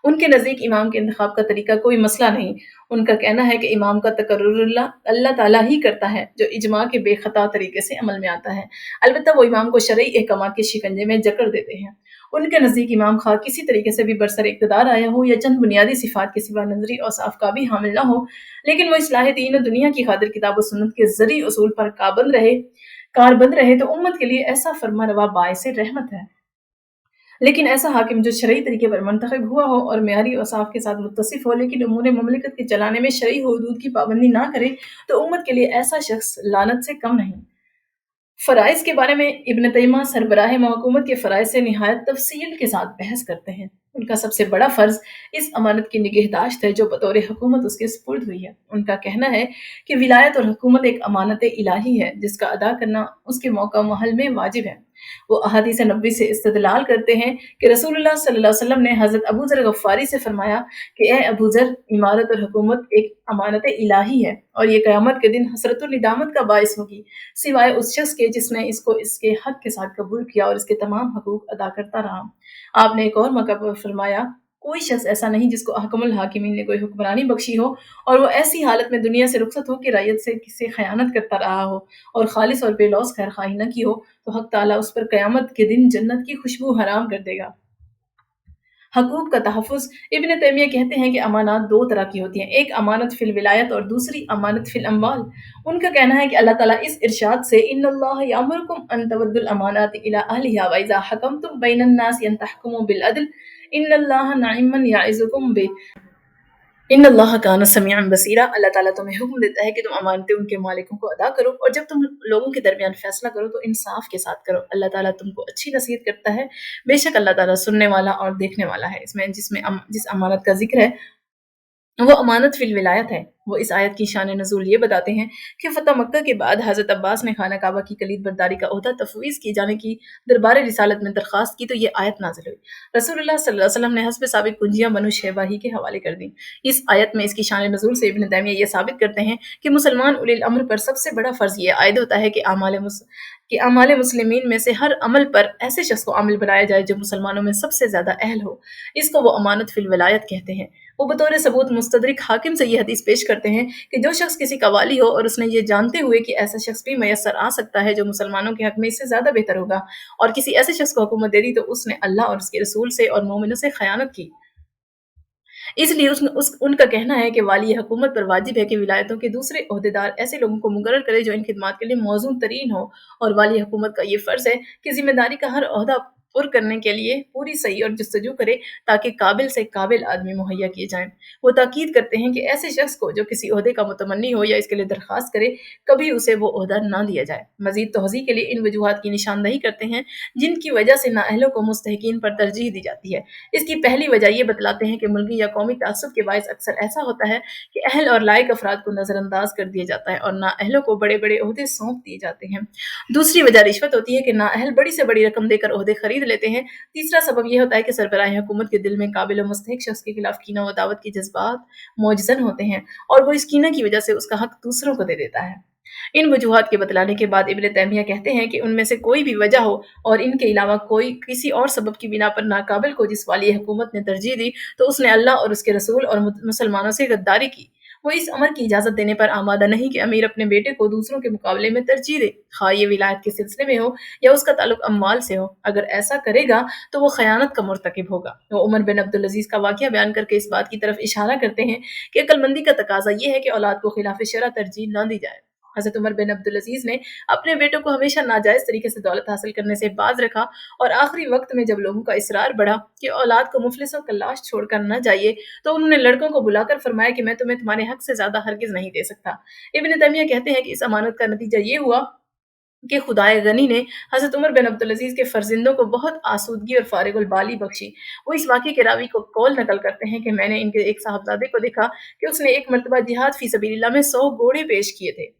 ان کے نزدیک امام کے انتخاب کا طریقہ کوئی مسئلہ نہیں، ان کا کہنا ہے کہ امام کا تقرر اللہ تعالیٰ ہی کرتا ہے جو اجماع کے بے خطا طریقے سے عمل میں آتا ہے، البتہ وہ امام کو شرعی احکامات کے شکنجے میں جکڑ دیتے ہیں۔ ان کے نزدیک امام خواہ کسی طریقے سے بھی برسر اقتدار آیا ہو یا چند بنیادی صفات کے سوا نظری اوصاف کا بھی حامل نہ ہو، لیکن وہ اصلاح دین و دنیا کی خاطر کتاب و سنت کے ذرعی اصول پر کاربند رہے تو امت کے لیے ایسا فرما روا باعث رحمت ہے۔ لیکن ایسا حاکم جو شرعی طریقے پر منتخب ہوا ہو اور معیاری اوصاف کے ساتھ متصف ہو لیکن امور مملکت کے چلانے میں شرعی حدود کی پابندی نہ کرے تو امت کے لیے ایسا شخص لعنت سے کم نہیں۔ فرائض کے بارے میں ابن تیمیہ سربراہ حکومت کے فرائض سے نہایت تفصیل کے ساتھ بحث کرتے ہیں۔ ان کا سب سے بڑا فرض اس امانت کی نگہداشت ہے جو بطور حکومت اس کے سپرد ہوئی ہے۔ ان کا کہنا ہے کہ ولایت اور حکومت ایک امانت الہی ہے جس کا ادا کرنا اس کے موقع محل میں واجب ہے۔ وہ احادیث نبوی سے استدلال کرتے ہیں کہ رسول اللہ صلی اللہ علیہ وسلم نے حضرت ابو ذر غفاری سے فرمایا کہ اے ابو ذر، امارت اور حکومت ایک امانت الہی ہے اور یہ قیامت کے دن حسرت و ندامت کا باعث ہوگی سوائے اس شخص کے جس نے اس کو اس کے حق کے ساتھ قبول کیا اور اس کے تمام حقوق ادا کرتا رہا۔ آپ نے ایک اور موقع پر فرمایا، کوئی شخص ایسا نہیں جس کو احکم الحاکمین نے کوئی حکمرانی بخشی ہو اور وہ ایسی حالت میں دنیا سے رخصت ہو کہ رعیت سے کسی خیانت کرتا رہا ہو اور خالص اور بے لوث خیر خواہی نہ کی ہو تو حق تعالیٰ اس پر قیامت کے دن جنت کی خوشبو حرام کر دے گا۔ حقوق کا تحفظ۔ ابن تیمیہ کہتے ہیں کہ امانات دو طرح کی ہوتی ہیں، ایک امانت فی الولایت اور دوسری امانت فی الاموال۔ ان کا کہنا ہے کہ اللہ تعالیٰ اس ارشاد سے ان اللہ یامرکم ان تودوا الامانات الی اہلها واذا حکمتم بین الناس ان تحکموا بالعدل ان اللہ نعم من یعظکم بہ ان اللہ کان سمیعا بصیرا۔ اللہ تعالیٰ تمہیں حکم دیتا ہے کہ تم امانتیں ان کے مالکوں کو ادا کرو، اور جب تم لوگوں کے درمیان فیصلہ کرو تو انصاف کے ساتھ کرو۔ اللہ تعالیٰ تم کو اچھی نصیحت کرتا ہے، بے شک اللہ تعالیٰ سننے والا اور دیکھنے والا ہے۔ اس میں جس امانت کا ذکر ہے وہ امانت فی الولایت ہے۔ وہ اس آیت کی شان نزول یہ بتاتے ہیں کہ فتح مکہ کے بعد حضرت عباس نے خانہ کعبہ کی کلید برداری کا عہدہ تفویض کیے جانے کی دربار رسالت میں درخواست کی تو یہ آیت نازل ہوئی۔ رسول اللہ صلی اللہ علیہ وسلم نے حسب ثابت کنجیاں بنو شیبہ ہی کے حوالے کر دیں۔ اس آیت میں اس کی شان نزول سے ابن تیمیہ یہ ثابت کرتے ہیں کہ مسلمان اولی الامر پر سب سے بڑا فرض یہ عائد ہوتا ہے کہ اعمال مسلمین میں سے ہر عمل پر ایسے شخص کو عامل بنایا جائے جو مسلمانوں میں سب سے زیادہ اہل ہو۔ اس کو وہ امانت فی الولایت کہتے ہیں۔ وہ بطور ثبوت مستدرک حاکم سے یہ حدیث پیش کرتے ہیں کہ جو شخص کسی کا والی ہو اور اس نے یہ جانتے ہوئے کہ ایسا شخص بھی میسر آ سکتا ہے جو مسلمانوں کے حق میں اس سے زیادہ بہتر ہوگا، اور کسی ایسے شخص کو حکومت دے دی تو اس نے اللہ اور اس کے رسول سے اور مومنوں سے خیانت کی۔ اس لیے ان کا کہنا ہے کہ والی حکومت پر واجب ہے کہ ولایتوں کے دوسرے عہدیدار ایسے لوگوں کو مقرر کرے جو ان خدمات کے لیے موزوں ترین ہو، اور والی حکومت کا یہ فرض ہے کہ ذمہ داری کا ہر عہدہ پر کرنے کے لیے پوری صحیح اور جستجو کرے تاکہ قابل سے قابل آدمی مہیا کیے جائیں۔ وہ تاکید کرتے ہیں کہ ایسے شخص کو جو کسی عہدے کا متمنی ہو یا اس کے لیے درخواست کرے کبھی اسے وہ عہدہ نہ دیا جائے۔ مزید توضیح کے لیے ان وجوہات کی نشاندہی کرتے ہیں جن کی وجہ سے نااہلوں کو مستحقین پر ترجیح دی جاتی ہے۔ اس کی پہلی وجہ یہ بتلاتے ہیں کہ ملکی یا قومی تعصب کے باعث اکثر ایسا ہوتا ہے کہ اہل اور لائق افراد کو نظر انداز کر دیا جاتا ہے اور نااہلوں کو بڑے بڑے عہدے سونپ دیے جاتے ہیں۔ دوسری وجہ رشوت ہوتی ہے کہ نااہل بڑی سے بڑی رقم دے کر عہدے خرید لیتے ہیں۔ تیسرا سبب یہ ہوتا ہے کہ سربراہ حکومت کے دل میں قابل و مستحق شخص کے خلاف کینہ و عداوت کے جذبات موجزن ہوتے ہیں، اور وہ اس کینہ کی وجہ سے اس کا حق دوسروں کو دے دیتا ہے۔ ان وجوہات کے بتلانے کے بعد ابن تیمیہ کہتے ہیں کہ ان میں سے کوئی بھی وجہ ہو اور ان کے علاوہ کوئی کسی اور سبب کی بنا پر ناقابل کو جس والی حکومت نے ترجیح دی تو اس نے اللہ اور اس کے رسول اور مسلمانوں سے غداری کی۔ وہ اس امر کی اجازت دینے پر آمادہ نہیں کہ امیر اپنے بیٹے کو دوسروں کے مقابلے میں ترجیح دے، خواہ یہ ولایت کے سلسلے میں ہو یا اس کا تعلق اموال سے ہو۔ اگر ایسا کرے گا تو وہ خیانت کا مرتکب ہوگا۔ وہ عمر بن عبدالعزیز کا واقعہ بیان کر کے اس بات کی طرف اشارہ کرتے ہیں کہ عقل مندی کا تقاضا یہ ہے کہ اولاد کو خلاف شرع ترجیح نہ دی جائے۔ حضرت عمر بن عبدالعزیز نے اپنے بیٹوں کو ہمیشہ ناجائز طریقے سے دولت حاصل کرنے سے باز رکھا، اور آخری وقت میں جب لوگوں کا اصرار بڑھا کہ اولاد کو مفلسوں کا لاش چھوڑ کر نہ جائیے تو انہوں نے لڑکوں کو بلا کر فرمایا کہ میں تمہیں تمہارے حق سے زیادہ ہرگز نہیں دے سکتا۔ ابن تیمیہ کہتے ہیں کہ اس امانت کا نتیجہ یہ ہوا کہ خدائے غنی نے حضرت عمر بن عبدالعزیز کے فرزندوں کو بہت آسودگی اور فارغ البالی بخشی۔ وہ اس واقعے کے راوی کو قول نقل کرتے ہیں کہ میں نے ان کے ایک صاحبزادے کو دیکھا کہ اس نے ایک مرتبہ جہاد فی سبیل اللہ میں 100 گھوڑے پیش کیے تھے۔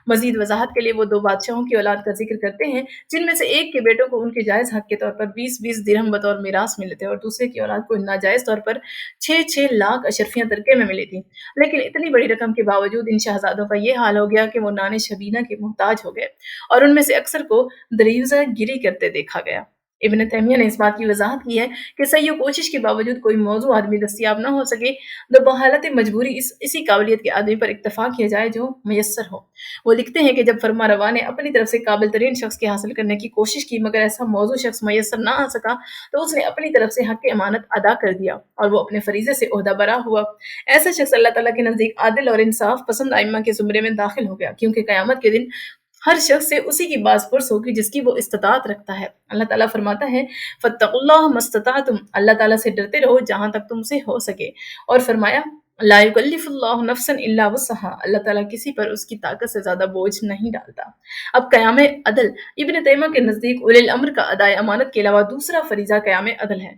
مزید وضاحت کے لیے وہ 2 بادشاہوں کی اولاد کا ذکر کرتے ہیں جن میں سے ایک کے بیٹوں کو ان کے جائز حق کے طور پر 20 درہم بطور میراث ملے تھے، اور دوسرے کی اولاد کو ناجائز طور پر 6 لاکھ اشرفیاں ترکے میں ملی تھیں۔ لیکن اتنی بڑی رقم کے باوجود ان شہزادوں کا یہ حال ہو گیا کہ وہ نان شبینہ کے محتاج ہو گئے، اور ان میں سے اکثر کو دریوزہ گیری کرتے دیکھا گیا۔ ابن تیمیہ نے اس بات کی وضاحت کی ہے کہ سعی و کوشش کے باوجود کوئی موضوع آدمی دستیاب نہ ہو سکے تو بحالت مجبوری اسی قابلیت کے آدمی پر اکتفا کیا جائے جو میسر ہو۔ وہ لکھتے ہیں کہ جب فرما روا نے اپنی طرف سے قابل ترین شخص کے حاصل کرنے کی کوشش کی مگر ایسا موضوع شخص میسر نہ آ سکا تو اس نے اپنی طرف سے حق امانت ادا کر دیا اور وہ اپنے فریضے سے عہدہ برا ہوا۔ ایسا شخص اللہ تعالیٰ کے نزدیک عادل اور انصاف پسند ائمہ کے زمرے میں داخل ہو گیا، کیونکہ قیامت کے دن ہر شخص سے اسی کی باز پرس ہوگی جس کی وہ استطاعت رکھتا ہے۔ اللہ تعالیٰ فرماتا ہے فَاتَّقُوا اللَّهَ مَا اسْتَطَعْتُمْ، اللہ تعالیٰ سے ڈرتے رہو جہاں تک تم سے ہو سکے، اور فرمایا لا یکلف اللہ نفسا الا وسعها، اللہ تعالیٰ کسی پر اس کی طاقت سے زیادہ بوجھ نہیں ڈالتا۔ اب قیام عدل، ابن تیمیہ کے نزدیک اولی الامر کا ادائے امانت کے علاوہ دوسرا فریضہ قیام عدل ہے۔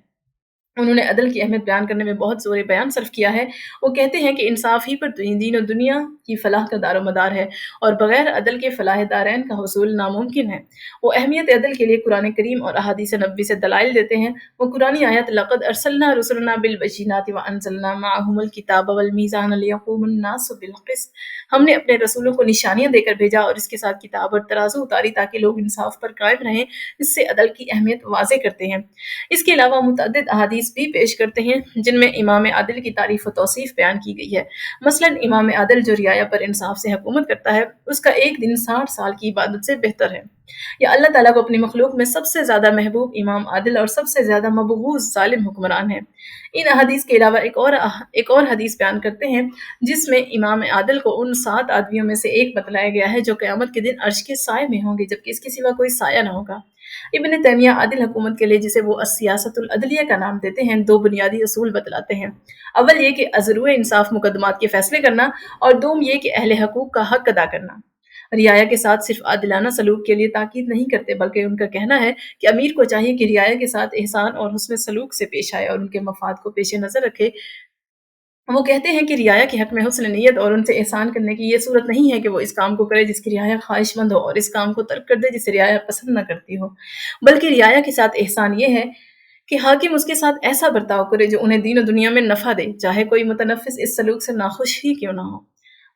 انہوں نے عدل کی اہمیت بیان کرنے میں بہت زور بیان صرف کیا ہے۔ وہ کہتے ہیں کہ انصاف ہی پر دین و دنیا کی فلاح کا دار و مدار ہے، اور بغیر عدل کے فلاح دارین کا حصول ناممکن ہے۔ وہ اہمیت عدل کے لیے قرآن کریم اور احادیث نبوی سے دلائل دیتے ہیں۔ وہ قرآنی آیت لقد ارسلنا رسلنا بالبینات وانزلنا معهم الکتاب والمیزان لیقوم الناس بالقسط، ہم نے اپنے رسولوں کو نشانیاں دے کر بھیجا اور اس کے ساتھ کتاب اور ترازو اتاری تاکہ لوگ انصاف پر قائم رہیں، اس سے عدل کی اہمیت واضح کرتے ہیں۔ اس کے علاوہ متعدد احادیث अहादीस भी पेश करते हैं जिनमें इमाम आदिल की तारीफ व तौसीफ बयान की गई है। मसलन इमाम आदिल जो रियाया पर इंसाफ से हुकूमत करता है, उसका एक दिन 60 साल की इबादत से बेहतर है। या अल्लाह ताला को अपनी मखलूक में सबसे ज़्यादा महबूब इमाम आदिल और सबसे ज़्यादा मबगूज़ ज़ालिम हुक्मरान है। इन अहादीस के अलावा एक और हदीस बयान करते हैं जिसमें इमाम आदिल को उन 7 आदमियों में से एक बतलाया गया है जो क़यामत के दिन अर्श के साए में होंगे, जबकि इसके सिवा कोई साया न होगा। इब्न तैमिया आदिल हुकूमत के लिए, जिसे वो सियासतुल अदलिया का नाम देते हैं, 2 बुनियादी असूल बतलाते हैं। अव्वल ये कि अज़रुए इंसाफ मुकदमात के फैसले करना, और दूम ये कि अहले हकूक का हक अदा करना। रियाया के साथ सिर्फ आदिलाना सलूक के लिए ताकीद नहीं करते, बल्कि उनका कहना है कि अमीर को चाहिए कि रियाया के साथ एहसान और हुस्न सलूक से पेश आए और उनके मफाद को पेश नज़र रखे। वो कहते हैं कि रियाया के हक में हुस्न नीयत और उनसे एहसान करने की ये सूरत नहीं है कि वो इस काम को करे जिसकी रियाया ख्वाहिशमंद हो, और इस काम को तर्क कर दे जिसे रियाया पसंद न करती हो। बल्कि रियाया के साथ एहसान ये है कि हाकिम उसके साथ ऐसा बर्ताव करे जो उन्हें दीन और दुनिया में नफ़ा दे, चाहे कोई मुतनफ़िस इस सलूक से नाखुश ही क्यों ना हो।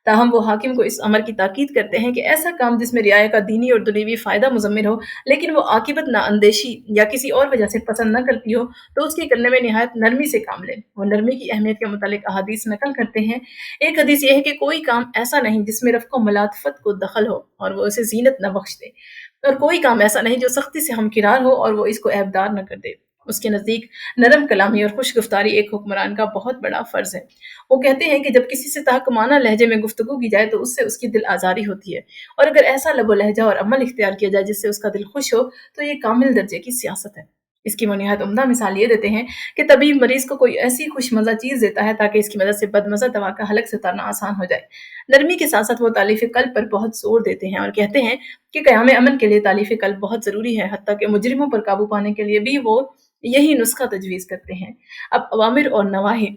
ताहम वो हाकिम को इस अमर की ताकीद करते हैं कि ऐसा काम जिसमें रियाया का दीनी और दुनियावी फ़ायदा मुज़म्मिर हो, लेकिन वो आकिबत नाअंदेशी या किसी और वजह से पसंद न करती हो, तो उसके करने में निहायत नरमी से काम लें। वो नरमी की अहमियत के मुतालिक अहादीस नकल करते हैं। एक हदीस ये है कि कोई काम ऐसा नहीं जिसमें रफ़्क़ व मुलातफ़त को दख़ल हो और वो उसे ज़ीनत न बख्श दे, और कोई काम ऐसा नहीं जो सख्ती से हमकिरार हो और वो इसको ऐबदार न कर दे। उसके नज़दीक नरम कलामी और खुशगुफ्तारी एक हुक्मरान का बहुत बड़ा फ़र्ज़ है। वो कहते हैं कि जब किसी से तहक़्कुमाना लहजे में गुफ्तगू की जाए तो उससे उसकी दिल आज़ारी होती है, और अगर ऐसा लबो लहजा और अमल इख्तियार किया जाए जिससे उसका दिल खुश हो, तो ये कामिल दर्जे की सियासत है। इसकी वो निहायत उम्दा मिसाल ये देते हैं कि तबीब मरीज़ को कोई ऐसी खुशमज़ा चीज़ देता है ताकि इसकी मदद से बदमज़ा दवा का हलक से उतारना आसान हो जाए। नरमी के साथ-साथ वो तालीफ़ क़ल्ब पर बहुत ज़ोर देते हैं और कहते हैं कि क़याम अमन के लिए तालीफ़ क़ल्ब बहुत ज़रूरी है, हत्ता कि मुजरिमों पर काबू पाने के लिए भी वो यही नुस्खा तजवीज़ करते हैं। अब अवामिर और नवाही।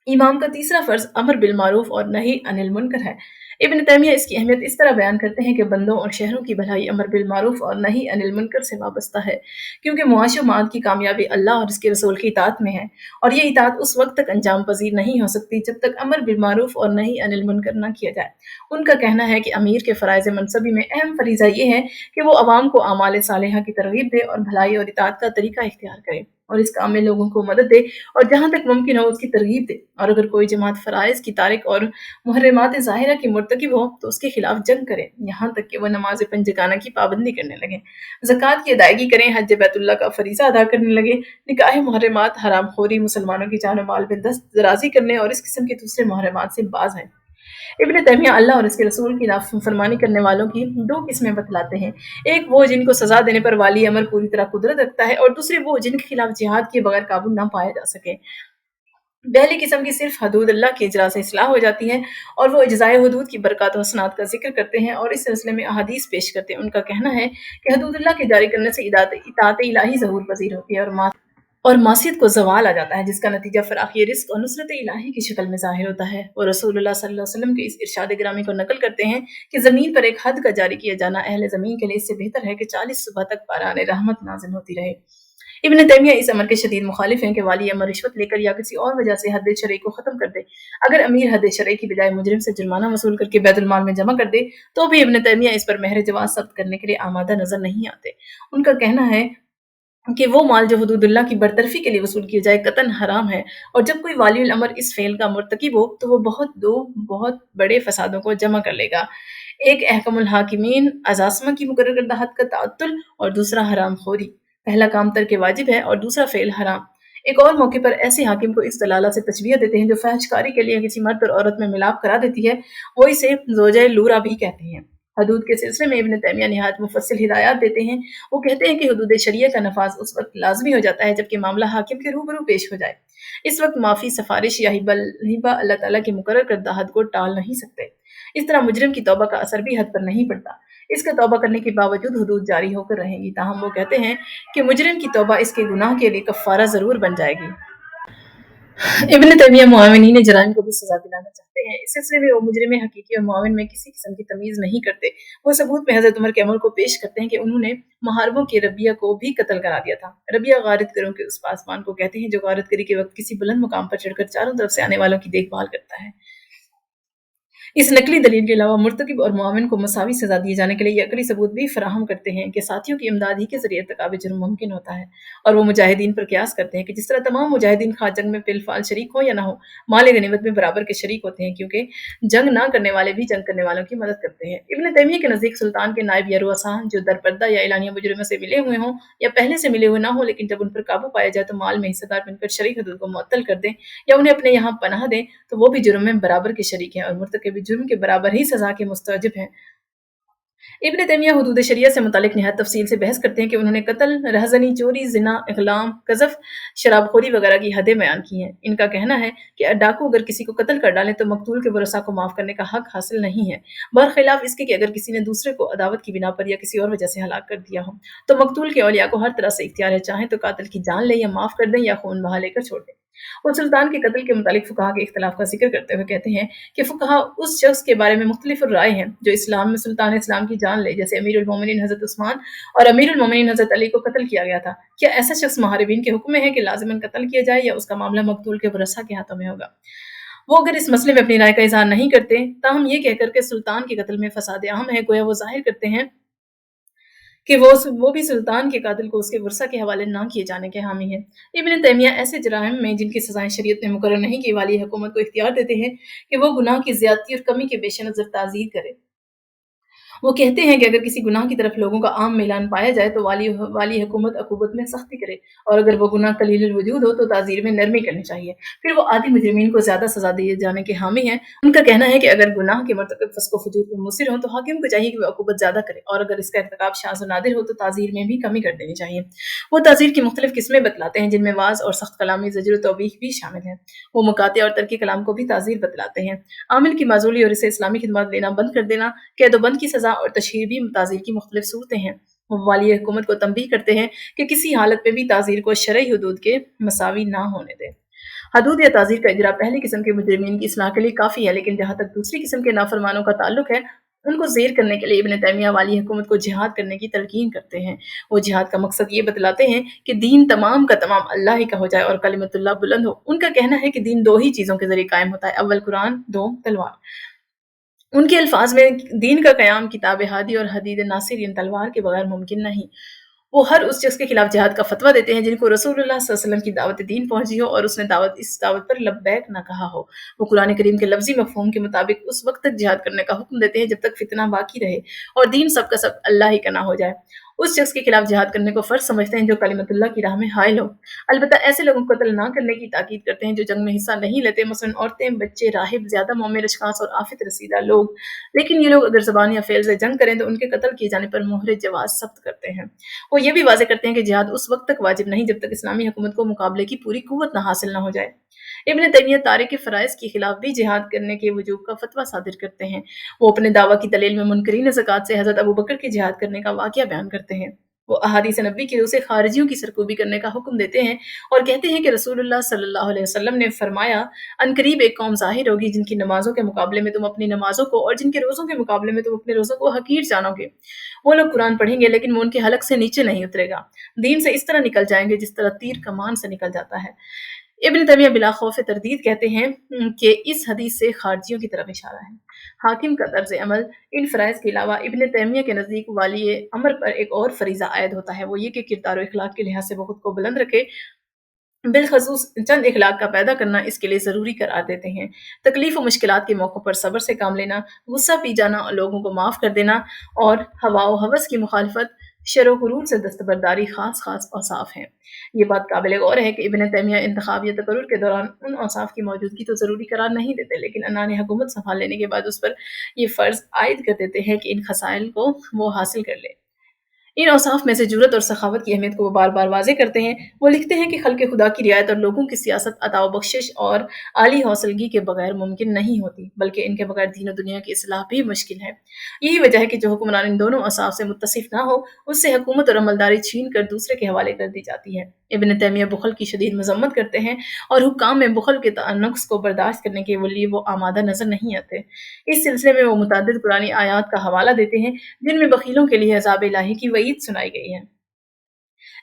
इमाम का तीसरा फ़र्ज़ अमर बिल मारूफ़ और नही अनिल मुनकर है। इब्न तैमिया इसकी अहमियत इस तरह बयान करते हैं कि बंदों और शहरों की भलाई अमर बिल मारूफ़ और नही अनिल मुनकर से वाबस्ता है, क्योंकि मुआश व माद की कामयाबी अल्लाह और उसके रसूल की इताअत में है, और ये इताअत उस वक़्त तक अंजाम पज़ीर नहीं हो सकती जब तक अमर बिल मारूफ़ और नही अनिल मुनकर न किया जाए। उनका कहना है कि अमीर के फ़राइज़ मनसबी में अहम फ़रीज़ा ये है कि वो अवाम को आमाल सालिहा की तरग़ीब दे और भलाई और इताअत का तरीक़ा इख्तियार करे, और इस काम में लोगों को मदद दे और जहाँ तक मुमकिन हो उसकी तरग़ीब दे। और अगर कोई जमात फ़राइज़ की तारिक और मुहर्रमात ज़ाहिरा की मुर्तकिब हो तो उसके खिलाफ जंग करें, यहाँ तक कि वह नमाज़ पंजगाना की पाबंदी करने लगे, ज़कात की अदायगी करें, हज बैतुल्लाह का फ़रीज़ा अदा करने लगे, निकाह मुहर्रमात, हरामखोरी, मुसलमानों की जान व माल में दस्त दराज़ी करने और इस किस्म के दूसरे मुहर्रमात से बाज़ आएँ। इब्न तैमिया अल्लाह और उसके रसूल की नाफरमानी करने वालों की 2 किस्में बतलाते हैं। एक वो जिनको सज़ा देने पर वाली अमर पूरी तरह कुदरत रखता है, और दूसरे वो जिनके खिलाफ जिहाद किए बगैर काबू न पाया जा सके। पहली किस्म की सिर्फ हदूद अल्लाह के इजरा से इस्लाह हो जाती है, और वो इजज़ाए हुदूद की बरक़ात व हसनात का ज़िक्र करते हैं और इस सिलसिले में अहादीस पेश करते हैं। उनका कहना है कि हदूदुल्लाह के जारी करने से इताअत इलाही ज़हूर पज़ीर होती है और मासियत को ज़वाल आ जाता है, जिसका नतीजा फ़राख़ी रिज़्क़ और नुसरत इलाही की शक्ल में ज़ाहिर होता है। वो रसूलुल्लाह सल्लल्लाहु अलैहि वसल्लम के इस इरशाद गिरामी को नकल करते हैं कि ज़मीन पर एक हद का जारी किया जाना अहले ज़मीन के लिए इससे बेहतर है कि 40 सुबह तक बारान रहमत नाज़िल होती रहे। इब्न तैमिया इस अमर के शदीद मुखालिफ हैं कि वाली अमर रिश्वत लेकर या किसी और वजह से हद शरई को ख़त्म कर दे। अगर अमीर हद शरई की बजाय मुजरिम से जुर्माना वसूल करके बैतुल माल में जमा कर दे, तो भी इब्न तैमिया इस पर महर जवाज़ सब्त करने के लिए आमादा नज़र नहीं आते। उनका कहना है कि वो माल जो हुदूदुल्लाह की बरतरफी के लिए वसूल किया जाए कतन हराम है, और जब कोई वालियुल अमर इस फ़ेल का मुर्तकिब हो तो वो बहुत बड़े फ़सादों को जमा कर लेगा। एक अहकमुल हाकिमीन अज़ास्मा की मुकर्रर करदा हद का तअत्तुल और दूसरा हरामखोरी। पहला काम तर्क वाजिब है और दूसरा फ़ेल हराम। एक और मौके पर ऐसे हाकिम को इस दलाला से तशबीह देते हैं जो फ़ाहिशकारी के लिए किसी मर्द और औरत में मिलाप करा देती है, वो इसे ज़ौजाए लूरा भी कहते हैं। हदूद के सिलसिले में इब्न तैमिया निहायत मुफस्सिल हिदायत देते हैं। वो कहते हैं कि हुदूद शरिया का नफाज उस वक्त लाजमी हो जाता है जबकि मामला हाकिम के रूबरू पेश हो जाए। इस वक्त माफ़ी, सिफारिश या हिबा अल्लाह ताला की मुकर्रर करदा हद को टाल नहीं सकते। इस तरह मुजरिम की तौबा का असर भी हद पर नहीं पड़ता। इसका तौबा करने के बावजूद हुदूद जारी होकर रहेंगी, ताहम वो कहते हैं कि मुजरिम की तौबा इसके गुनाह के लिए कफ़ारा ज़रूर बन जाएगी। इब्न तैमिया मुआविनीन जराइम को भी सजा दिलाना चाहते हैं। इस सिलसिले में वो मुजरिम हकीकी और मुआविन में किसी किस्म की तमीज़ नहीं करते। वो सबूत में हज़रत उमर के अमल को पेश करते हैं कि उन्होंने मुहारबों के रबिया को भी कत्ल करा दिया था। रबिया गारत गरों के उस पासबान को कहते हैं जो गारत गरी के वक्त किसी बुलंद मुकाम पर चढ़कर चारों तरफ से आने वालों की देखभाल करता है। इस नकली दलील के अलावा मुर्तकिब और मुआविन को मसावी सजा दिए जाने के लिए ये अकली सबूत भी फराहम करते हैं कि साथियों की इमदाद ही के जरिए इर्तिकाब जुर्म मुमकिन होता है। और वो मुजाहिदीन पर कियास करते हैं कि जिस तरह तमाम मुजाहिदीन खा जंग में बिलफाल शरीक हो या ना हो, माल गनीमत में बराबर के शरीक होते हैं, क्योंकि जंग ना करने वाले भी जंग करने वालों की मदद करते हैं। इब्न तैमिया के नज़दीक सुल्तान के नायब या रुअसा जो दरपर्दा या एलानिया मुजरिमों से मिले हुए हों या पहले से मिले हुए ना हो, लेकिन जब उन पर काबू पाया जाए तो माल में हिस्सेदार बनकर शरीक हदूद को मुअत्तल कर दें या उन्हें अपने यहाँ पनाह दें, तो वो भी जुर्म में बराबर के शरीक हैं और मुर्तकिब जुर्म के बराबर ही सजा के मुस्तजिब हैं। इब्न तैमिया हुदूद शरिया से मुतालिक निहायत तफसील से बहस करते हैं कि उन्होंने कत्ल, रहज़नी, चोरी, ज़िना, इग़लाम, क़ज़फ़, शराबखोरी वगैरह की हदें बयान की हैं। इनका कहना है कि डाकू अगर किसी को कत्ल कर डालें तो मकतूल के वरसा को माफ़ करने का हक हासिल नहीं है, बरखिलाफ़ इसके कि अगर किसी ने दूसरे को अदावत की बिना पर या किसी और वजह से हलाक कर दिया हो, तो मकतूल के औलिया को हर तरह से इख्तियार है, चाहें तो कातिल की जान लें या माफ़ कर दें या खून बहा लेकर छोड़ दें। वो सुल्तान के कत्ल के मुतालिक फुक़हा के इख्तिलाफ़ का ज़िक्र करते हुए कहते हैं कि फुक़हा उस शख्स के बारे में मुख्तलिफ राय हैं जो इस्लाम में सुल्तान इस्लाम की जान ले, जैसे अमीरुल मोमिनीन हज़रत उस्मान और अमीरुल मोमिनीन हज़रत अली को कत्ल किया गया था। क्या ऐसा शख्स मुहारिबीन के हुक्म में है कि लाज़िमन कत्ल किया जाए या उसका मामला मकतूल के वरसा के हाथों में होगा? वो अगर इस मसले में अपनी राय का इज़हार नहीं करते, ताहम ये कहकर के सुल्तान के कत्ल में फ़साद आम है, गोया वो ज़ाहिर करते हैं कि वो भी सुल्तान के कातिल को उसके वर्सा के हवाले ना किए जाने के हामी हैं। इब्न तैमिया ऐसे जराइम में जिनकी सज़ाएँ शरीयत ने मुकर्रर नहीं की वाली हुकूमत को इख्तियार देते हैं कि वो गुनाह की ज़्यादती और कमी के पेश नज़र ताज़ीर करे। वो कहते हैं कि अगर किसी गुनाह की तरफ लोगों का आम मिलान पाया जाए तो वाली हुकूमत अक़ूबत में सख्ती करे, और अगर वो गुनाह कलीलुल वजूद हो तो ताज़ीर में नरमी करनी चाहिए। फिर वो आदि मुजरिमीन को ज़्यादा सज़ा दिए जाने के हामी हैं। उनका कहना है कि अगर गुनाह के मर्तकब फ़स्क़ व फ़ुजूर में मुसिर हों तो हाकिम को चाहिए कि वो अक़ूबत ज़्यादा करे, और अगर इसका इर्तिकाब शाज़ व नादिर हो तो ताज़ीर में भी कमी कर देनी चाहिए। वो ताज़ीर की मुख्तलिफ किस्में बतलाते हैं, जिनमें वाज़ और सख्त कलामी, ज़जर व तौबीख भी शामिल हैं। वो मुकाते और तर्की कलाम को भी ताज़ीर बतलाते हैं। आमिल की माज़ूली और इसे इस्लामी खिदमत देना बंद कर देना, कैद-ओ-बंद की सज़ा और तशहीर भी ताज़ीर की मुख्तलिफ सूरतें हैं। वो वाली हुकूमत को तंबीह करते हैं कि किसी हालत में भी ताज़ीर को शरई हुदूद के मसावी ना होने दें। हदूद या ताज़ीर का इजरा पहली किस्म के मुजरिमीन की इस्लाह के लिए काफ़ी है, लेकिन जहाँ तक दूसरी किस्म के नाफरमानों का ताल्लुक है, उनको ज़ेर करने के लिए इब्न तैमिया वाली हुकूमत को जिहाद करने की तलकीन करते हैं। वो जिहाद का मकसद ये बतलाते हैं कि दीन तमाम का तमाम अल्लाह ही का हो जाए और कलिमतुल्लाह बुलंद हो। उनका कहना है कि दीन दो ही चीज़ों के ज़रिए कायम होता है, अव्वल कुरान, दो तलवार। उनके अल्फाज में दीन का क़याम किताब हादी और हदीद नासिर यानी तलवार के बगैर मुमकिन नहीं। वो हर उस शख्स के खिलाफ जिहाद का फतवा देते हैं जिनको रसूलुल्लाह सल्लल्लाहु अलैहि वसल्लम की दावत दीन पहुंची हो और उसने इस दावत पर लब्बैक ना कहा हो। वो कुरान करीम के लफ्जी मफहूम के मुताबिक उस वक्त तक जिहाद करने का हुक्म देते हैं जब तक फितना बाकी रहे और दीन सब का सब अल्लाह ही का ना हो जाए। उस शख्स के खिलाफ जिहाद करने को फ़र्ज समझते हैं जो कलिमतुल्लाह की राह में हायल हो। अलबत्ता ऐसे लोगों को कत्ल ना करने की ताकीद करते हैं जो जंग में हिस्सा नहीं लेते, मसलन औरतें, बच्चे, राहिब, ज़्यादा मोमिन अशखास और आफित रसीदा लोग। लेकिन ये लोग अगर ज़बान या फ़ेल से जंग करें तो उनके कत्ल किए जाने पर मोहर जवाज़ सख्त करते हैं। वो ये भी वाज़ेह करते हैं कि जिहाद उस वक्त तक वाजिब नहीं जब तक इस्लामी हुकूमत को मुकाबले की पूरी कुव्वत ना हासिल ना हो जाए। इब्न तैमिया तारिक फ़राइज़ के खिलाफ भी जिहाद करने के वजूब का फतवा सादिर करते हैं। वो अपने दावा की दलील में मुनकरीन ज़कात से हज़रत अबू बकर के जिहाद करने का वाक़या बयान करते हैं। वो अहादीस नबी की रूह से खारिजियों की सरकूबी करने का हुक्म देते हैं और कहते हैं कि रसूलुल्लाह सल्लल्लाहु अलैहि वसल्लम ने फरमाया, अनकरीब एक कौम ज़ाहिर होगी जिनकी नमाज़ों के मुकाबले में तुम अपनी नमाज़ों को और जिनके रोज़ों के मुकाबले में तुम अपने रोज़ों को हकीर जानोगे। वो लोग कुरान पढ़ेंगे लेकिन वो उनके हलक से नीचे नहीं उतरेगा। दीन से इस तरह निकल जाएंगे जिस तरह तीर कमान से निकल जाता है। इब्न तैमिया बिला खौफ तरदीद कहते हैं कि इस हदीस से खारजियों की तरफ इशारा है। हाकिम का तर्ज अमल इन फ़राइज़ के अलावा इब्न तैमिया के नज़दीक वाली अमर पर एक और फरीज़ा आयद होता है, वो ये कि किरदार और इखलाक के लिहाज से वो खुद को बुलंद रखे, बिलखसूस चंद इखलाक का पैदा करना इसके लिए ज़रूरी करार देते हैं। तकलीफ़ और मुश्किलात के मौक़ों पर सब्र से काम लेना, गुस्सा पी जाना और लोगों को माफ़ कर देना और हवा व हवस की मुखालफत, शर व गुरूर से दस्तबरदारी ख़ास औसाफ़ हैं। ये बात काबिल गौर है कि इब्न तैमिया इंतखाब या तकर्रुर के दौरान उन औसाफ़ की मौजूदगी तो ज़रूरी करार नहीं देते, लेकिन अनाने हुकूमत संभाल लेने के बाद उस पर ये फ़र्ज़ आयद कर देते हैं कि इन खसाइल को वो हासिल कर ले। इन औसाफ में से जुर्रत और सखावत की अहमियत को वो बार बार वाज़ेह करते हैं। वो लिखते हैं कि खल्क़ खुदा की रियायत और लोगों की सियासत अता व बख्शिश और आली हौसलगी के बगैर मुमकिन नहीं होती, बल्कि इनके बगैर दीन और दुनिया की इस्लाह भी मुश्किल है। यही वजह है कि जो हुक्मरान इन दोनों औसाफ से मुत्तसिफ ना हो, उससे हुकूमत और अमलदारी छीन कर दूसरे के हवाले कर दी जाती है। इब्न तैमिया बुख़ल की शदीद मज़म्मत करते हैं और हुक्काम में बुख़ल के नुक्स को बर्दाश्त करने के लिए वो आमादा नज़र नहीं आते। इस सिलसिले में वो मुतअद्दिद कुरानी आयात का हवाला देते हैं जिनमें बख़ीलों के लिए अज़ाब इलाही की वईद सुनाई गई है।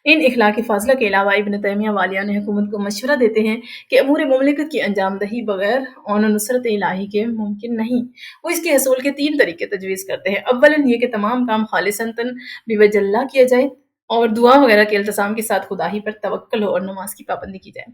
इन इखलाकी फासला के अलावा इब्न तैमिया वालियान हुकूमत को मशवरा देते हैं कि अमूर मुमलिकत की अंजाम दही बगैर औन नुसरत इलाही के मुमकिन नहीं। वो इसके हसूल के 3 तरीके तजवीज़ करते हैं। अव्वलन ये कि तमाम काम खालिसन बिवजल्ला किया जाए और दुआ वगैरह के इल्तिज़ाम के साथ खुदा ही पर तवक्कुल हो और नमाज की पाबंदी की जाए।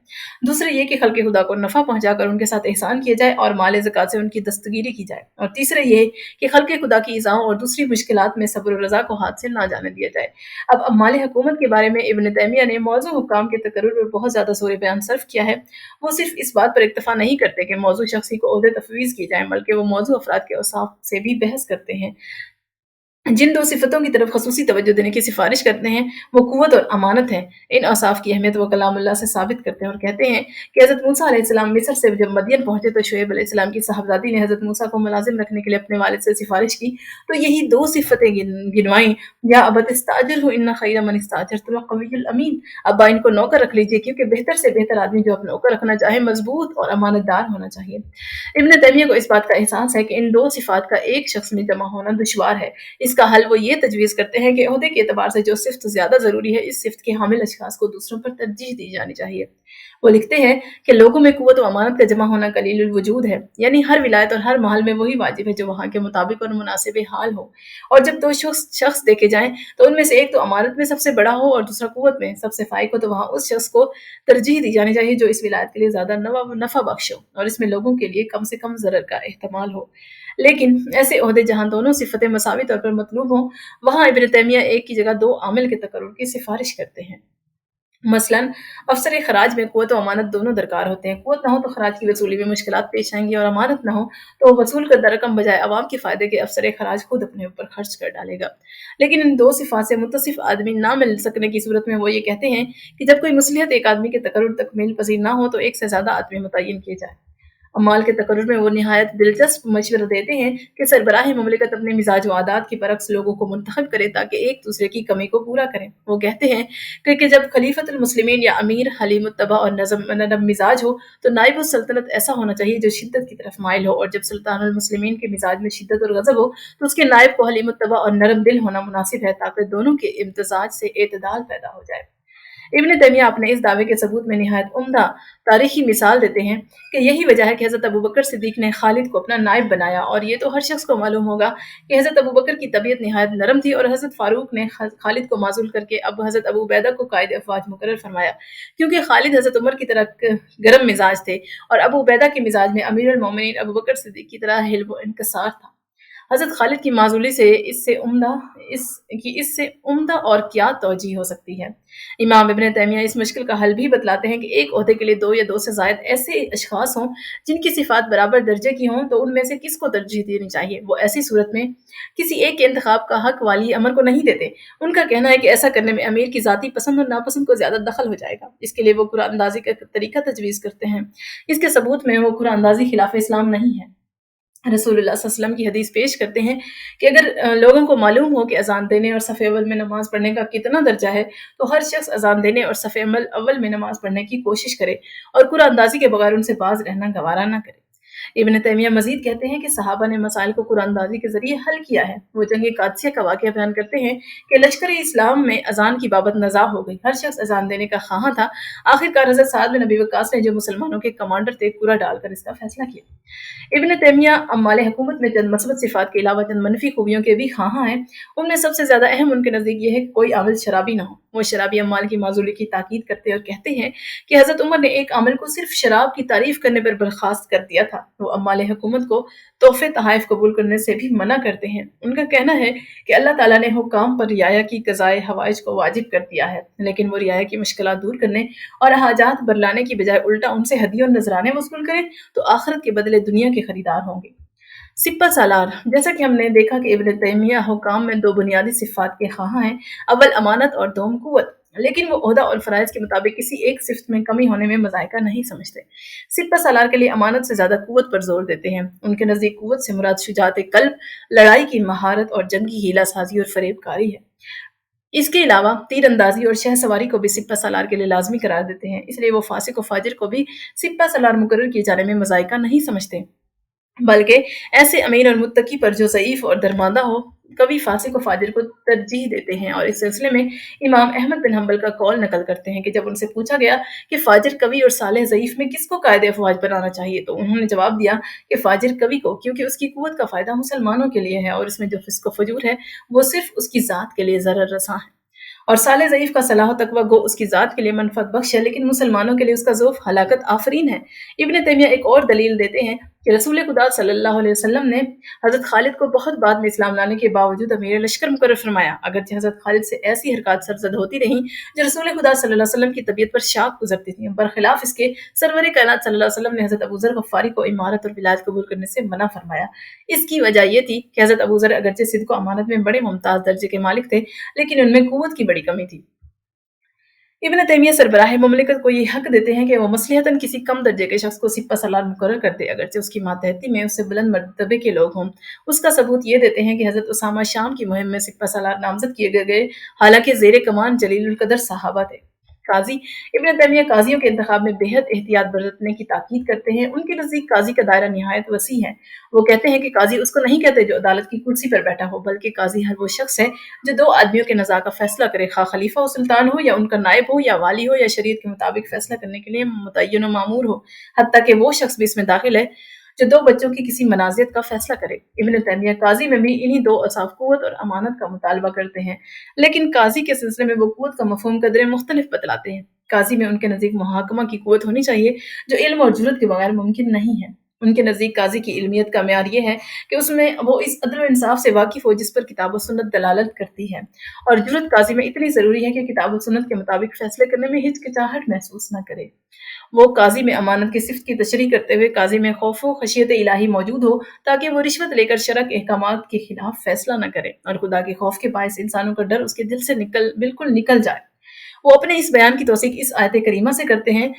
दूसरा ये कि खल्क़ खुदा को नफ़ा पहुँचाकर उनके साथ एहसान किया जाए और माल ज़कात से उनकी दस्तगीरी की जाए। और तीसरा ये कि खल्क़ खुदा की इज़ाओं और दूसरी मुश्किलात में सब्र और रज़ा को हाथ से ना जाने दिया जाए। अब अमाल हुकूमत के बारे में इब्न तैमिया ने मौजू हुक्काम के तकर्रुर पर बहुत ज़्यादा ज़ोर बयान सर्फ किया है। वो सिर्फ इस बात पर इक्तफ़ा नहीं करते कि मौजू शख्सी को ओहदे तफ़वीज़ किए जाएँ, बल्कि वो मौजू अफ़राद के औसाफ से भी बहस करते हैं। जिन 2 सिफ़तों की तरफ ख़ुसूसी तवज्जो देने की सिफ़ारिश करते हैं, वो क़ुव्वत और अमानत है। इन औसाफ़ की अहमियत वो कलामुल्लाह से साबित करते हैं और कहते हैं कि हज़रत मूसा अलैहिस्सलाम मिस्र से जब मदियन पहुँचे तो शुएब अलैहिस्सलाम की साहबज़ादी ने हज़रत मूसा को मुलाज़िम रखने के लिए अपने वालिद से सिफ़ारिश की, तो यही 2 सिफ़तें गिनवाईं, या अबत इस्ताजिरहु इन्ना खैर मन इस्ताजरतुल क़वियुल अमीन। अब्बा इनको नौकर रख लीजिए, क्योंकि बेहतर से बेहतर आदमी जो अपना नौकर रखना चाहे मज़बूत और अमानतदार होना चाहिए। इब्न तैमिया को इस बात का एहसास है कि इन 2 सिफ़ात का एक शख्स में जमा होना दुश्वार है। इसका हल वो ये तजवीज़ करते हैं कि ओहदे के एतबार से जो सिफ़्त ज़्यादा ज़रूरी है, इस सिफ़्त के हामिल अशख़ास को दूसरों पर तरजीह दी जानी चाहिए। वो लिखते हैं कि लोगों में क़ुव्वत व अमानत का जमा होना कलीलुल वजूद है, यानी हर विलायत और हर महल में वही वाजिब है जो वहाँ के मुताबिक और मुनासिब हाल हो। और जब 2 शख्स देखे जाएँ तो उनमें से एक तो अमानत में सबसे बड़ा हो और दूसरा क़ुव्वत में सबसे फ़ाइक हो, तो वहाँ उस शख्स को तरजीह दी जानी चाहिए जो इस विलायत के लिए ज़्यादा नफ़ा बख्श हो और इसमें लोगों के लिए कम से कम ज़रर का एहतमाल हो। लेकिन ऐसे ओहदे जहाँ दोनों सिफ़तें मसावी तौर पर मतलूब हों, वहाँ इब्न तैमिया एक की जगह 2 आमिल के तकर्रुर की सिफ़ारिश करते हैं। मसलन अफ़सर खराज में क़ुव्वत व अमानत दोनों दरकार होते हैं। क़ुव्वत ना हो तो खराज की वसूली में मुश्किलात पेश आएंगी, और अमानत ना हो तो वसूल करदा रकम बजाय अवाम के फ़ायदे के अफ़सर खराज खुद अपने ऊपर खर्च कर डालेगा। लेकिन इन 2 सिफ़ात से मुत्तसिफ़ आदमी ना मिल सकने की सूरत में वो ये कहते हैं कि जब कोई मसलहत एक आदमी के तकर्रुर तकमील पज़ीर ना हो तो एक से ज़्यादा आदमी मुतय्यन किए जाएँ। अमाल के तकर्रुर में वो निहायत दिलचस्प मशवरा देते हैं कि सरबराह ममलिकत अपने मिजाज व आदात के बरक्स लोगों को मुंतखब करे ताकि एक दूसरे की कमी को पूरा करें। वो कहते हैं कि जब खलीफतुल मुस्लिमीन या अमीर हलीमुत्तबा और नरम मिजाज हो, तो नाइबुल सल्तनत ऐसा होना चाहिए जो शिद्दत की तरफ माइल हो, और जब सुल्तानुल मुस्लिमीन के मिजाज में शिद्दत और गज़ब हो तो उसके नायब को हलीमुत्तबा और नरम दिल होना मुनासिब है, ताकि दोनों के इम्तिजाज से एतदाल पैदा हो जाए। इब्न तैमिया अपने इस दावे के सबूत में निहायत उम्दा तारीखी मिसाल देते हैं कि यही वजह है कि हज़रत अबू बकर सिद्दीक़ ने खालिद को अपना नायब बनाया, और ये तो हर शख्स को मालूम होगा कि हज़रत अबू बकर की तबीयत निहायत नरम थी और हज़रत फ़ारूक ने खालिद को माज़ूल करके अब हज़रत अबू उबैदा को कायद अफ़वाज मुकर्रर फरमाया, क्योंकि खालिद हज़रत उमर की तरह गर्म मिजाज थे और अबू उबैदा के मिजाज में अमीरुल मोमिनीन अबू बकर सिद्दीक़ की तरह हिल्म व इनकिसार था। हज़रत खालिद की माज़ूली से इससे उम्दा और क्या तौजीह हो सकती है। इमाम इब्न तैमिया इस मुश्किल का हल भी बतलाते हैं कि एक ओहदे के लिए 2 या 2 से ज़ायद ऐसे अशख़ास हों जिनकी सिफ़ात बराबर दर्जे की हों, तो उनमें से किसको तरजीह देनी चाहिए। वो ऐसी सूरत में किसी एक के इंतखाब का हक वाली अमर को नहीं देते। उनका कहना है कि ऐसा करने में अमीर की ज़ाती पसंद और नापसंद को ज़्यादा दखल हो जाएगा। इसके लिए वो कुरानंदाज़ी का तरीका तजवीज़ करते हैं। इसके सबूत में वो कुरानंदाज़ी खिलाफ़ इस्लाम नहीं है। रसूलुल्लाह सल्लल्लाहु अलैहि वसल्लम की हदीस पेश करते हैं कि अगर लोगों को मालूम हो कि अज़ान देने और सफ़े अव्वल में नमाज़ पढ़ने का कितना दर्जा है, तो हर शख्स अज़ान देने और सफ़े अव्वल में नमाज़ पढ़ने की कोशिश करे और कुरानंदाज़ी के बगैर उनसे बाज़ रहना गवारा ना करे। इब्न तैमिया मज़ीद कहते हैं कि सहाबा ने मसाइल को कुरानंदाज़ी के ज़रिए हल किया है। वो जंग क़ादिसिया का वाक़या बयान करते हैं कि लश्कर इस्लाम में अज़ान की बाबत नज़ा हो गई। हर शख्स अज़ान देने का ख़्वाहां था। आखिरकार हज़रत साद बिन अबी वक़्क़ास ने, जो मुसलमानों के कमांडर थे, कुरा डालकर इसका फ़ैसला किया। इब्न तैमिया अम्माल हुकूमत में चंद मस्बत सिफ़ात के अलावा चंद मनफ़ी खूबियों के भी ख़्वाहां हैं। उनमें सबसे ज़्यादा अहम उनके नज़दीक ये है कि कोई आमिल शराबी ना हो। वो शराबी अम्माल की माज़ूली की ताकीद करते हैं और कहते हैं कि हज़रत उमर ने एक आमिल को सिर्फ शराब की तारीफ़ करने पर बर्खास्त कर दिया था। वो अम्माल हुकूमत को तोहफ़े तहाइफ़ कबूल करने से भी मना करते हैं। उनका कहना है कि अल्लाह ताला ने हुक्काम पर रियाया की क़ज़ाए हवाइज को वाजिब कर दिया है, लेकिन वो रियाया की मुश्किलात दूर करने और हाजात बरलाने की बजाय उल्टा उनसे हदिया और नजराने वसूल करें तो आखिरत के बदले दुनिया के खरीदार होंगे। सिपा सालार, जैसा कि हमने देखा कि इब्न तैमिया हुक्काम में 2 बुनियादी सिफ़ात के ख़्वाहां हैं, अव्वल अमानत और दोम क़ुव्वत। लेकिन वो ओहदा और फ़राइज़ के मुताबिक किसी एक सिफ़्त में कमी होने में मज़ायका नहीं समझते। सिपा सालार के लिए अमानत से ज़्यादा क़ुव्वत पर ज़ोर देते हैं। उनके नज़दीक क़ुव्वत से मुराद शुजाअत क़ल्ब, लड़ाई की महारत और जंगी हीला साज़ी और फ़रेबकारी है। इसके अलावा तीर अंदाज़ी और शहसवारी को भी सिपा सालार के लिए लाज़मी करार देते हैं। इसलिए वो फ़ासिक व फ़ाजिर को भी सिपा सालार मुकर्रर किए जाने में मज़ायका नहीं समझते, बल्कि ऐसे अमीर और मुत्तकी पर जो ज़ईफ़ और दरमांदा हो कवि फासिक व फाजिर को तरजीह देते हैं और इस सिलसिले में इमाम अहमद बिन हम्बल का कौल नकल करते हैं कि जब उनसे पूछा गया कि फाजिर कवि और सालेह ज़ईफ़ में किसको कायदे अफ़वाज बनाना चाहिए, तो उन्होंने जवाब दिया कि फाजिर कवि को, क्योंकि उसकी कुव्वत का फ़ायदा मुसलमानों के लिए है और इसमें जो फ़िस्क व फ़ुजूर है वो सिर्फ़ उसकी ज़ात के लिए ज़रर रसां है। और साले ज़ईफ़ का सलाह तकवा गो उसकी ज़ात के लिए मनफ़अत बख्श है, लेकिन मुसलमानों के लिए उसका ज़ौफ़ हलाकत आफ़रीन है। इब्न तैमिया एक और दलील देते हैं कि रसूल खुदा सल्लल्लाहु अलैहि वसल्लम ने हज़रत खालिद को बहुत बाद में इस्लाम लाने के बावजूद अमीर लश्कर मुकर्रर फरमाया। अगरचे हज़रत खालिद से ऐसी हरकत सरज़द होती रहीं जो रसूल खुदा सल्लल्लाहु अलैहि वसल्लम की तबीयत पर शाक गुज़रती थीं। बरख़िलाफ़ इसके सरवर कायनात सल्लल्लाहु अलैहि वसल्लम ने हज़रत अबू ज़र ग़फ़ारी को इमारत और विलायत कबूल करने से मना फरमाया। इसकी वजह ये थी कि हज़रत अबू ज़र अगरचे सिद्क़ व अमानत में बड़े मुमताज़ दर्जे के मालिक थे, लेकिन उनमें क़ुव्वत की बड़ी कमी थी। इब्न तैमिया सरबराह मुमलिकत को ये हक देते हैं कि वो मसलहतन किसी कम दर्जे के शख्स को सिपा सलार मुकर्रर कर दे, अगरचे उसकी मातहती में उससे बुलंद मर्तबे के लोग हों। उसका सबूत ये देते हैं कि हज़रत उसामा शाम की मुहिम में सिपा सलार नामज़द किए गए, हालांकि ज़ेर कमान जलीलुल कदर सहाबा थे। काजी इब्न तैमिया काजियों के इंतखाब में बेहद एहतियात बरतने की ताकीद करते हैं। उनके नज़दीक काजी का दायरा निहायत वसी है। वो कहते हैं कि काजी उसको नहीं कहते जो अदालत की कुर्सी पर बैठा हो, बल्कि काजी हर वो शख्स है जो दो आदमियों के नज़ा का फैसला करे, खा खलीफा व सुल्तान हो या उनका नायब हो या वाली हो या शरीयत के मुताबिक फैसला करने के लिए मुतय्यन व मामूर हो, हत्ता कि वो शख्स भी इसमें दाखिल है जो दो बच्चों की किसी मनाजियत का फैसला करे। इब्न तैमिया काजी में भी इन्हीं दो औसाफ कुव्वत और अमानत का मुतालबा करते हैं, लेकिन काजी के सिलसिले में वो कुव्वत का मफ़हूम कदरे मुख्तलिफ बतलाते हैं। काजी में उनके नज़दीक मुहाकमा की कुव्वत होनी चाहिए जो इल्म और जुर्रत के बगैर मुमकिन नहीं है। उनके नज़दीक काजी की इल्मियत का मेयार ये है कि उसमें वो इस अदल व इंसाफ से वाकिफ़ हो जिस पर किताब व सुन्नत दलालत करती है, और जुर्रत काजी में इतनी ज़रूरी है कि किताब व सुन्नत के मुताबिक फैसले करने में हिचकिचाहट महसूस न करे। वो काजी में अमानत की सिफ़त की तशरीह करते हुए काजी में खौफ व खशियत इलाही मौजूद हो, ताकि वो रिश्वत लेकर शरअ के अहकामात के खिलाफ फैसला न करे और खुदा के खौफ के बायस इंसानों का डर उसके दिल से बिल्कुल निकल जाए। वो अपने इस बयान की तौसीक इस आयत करीमा से करते हैं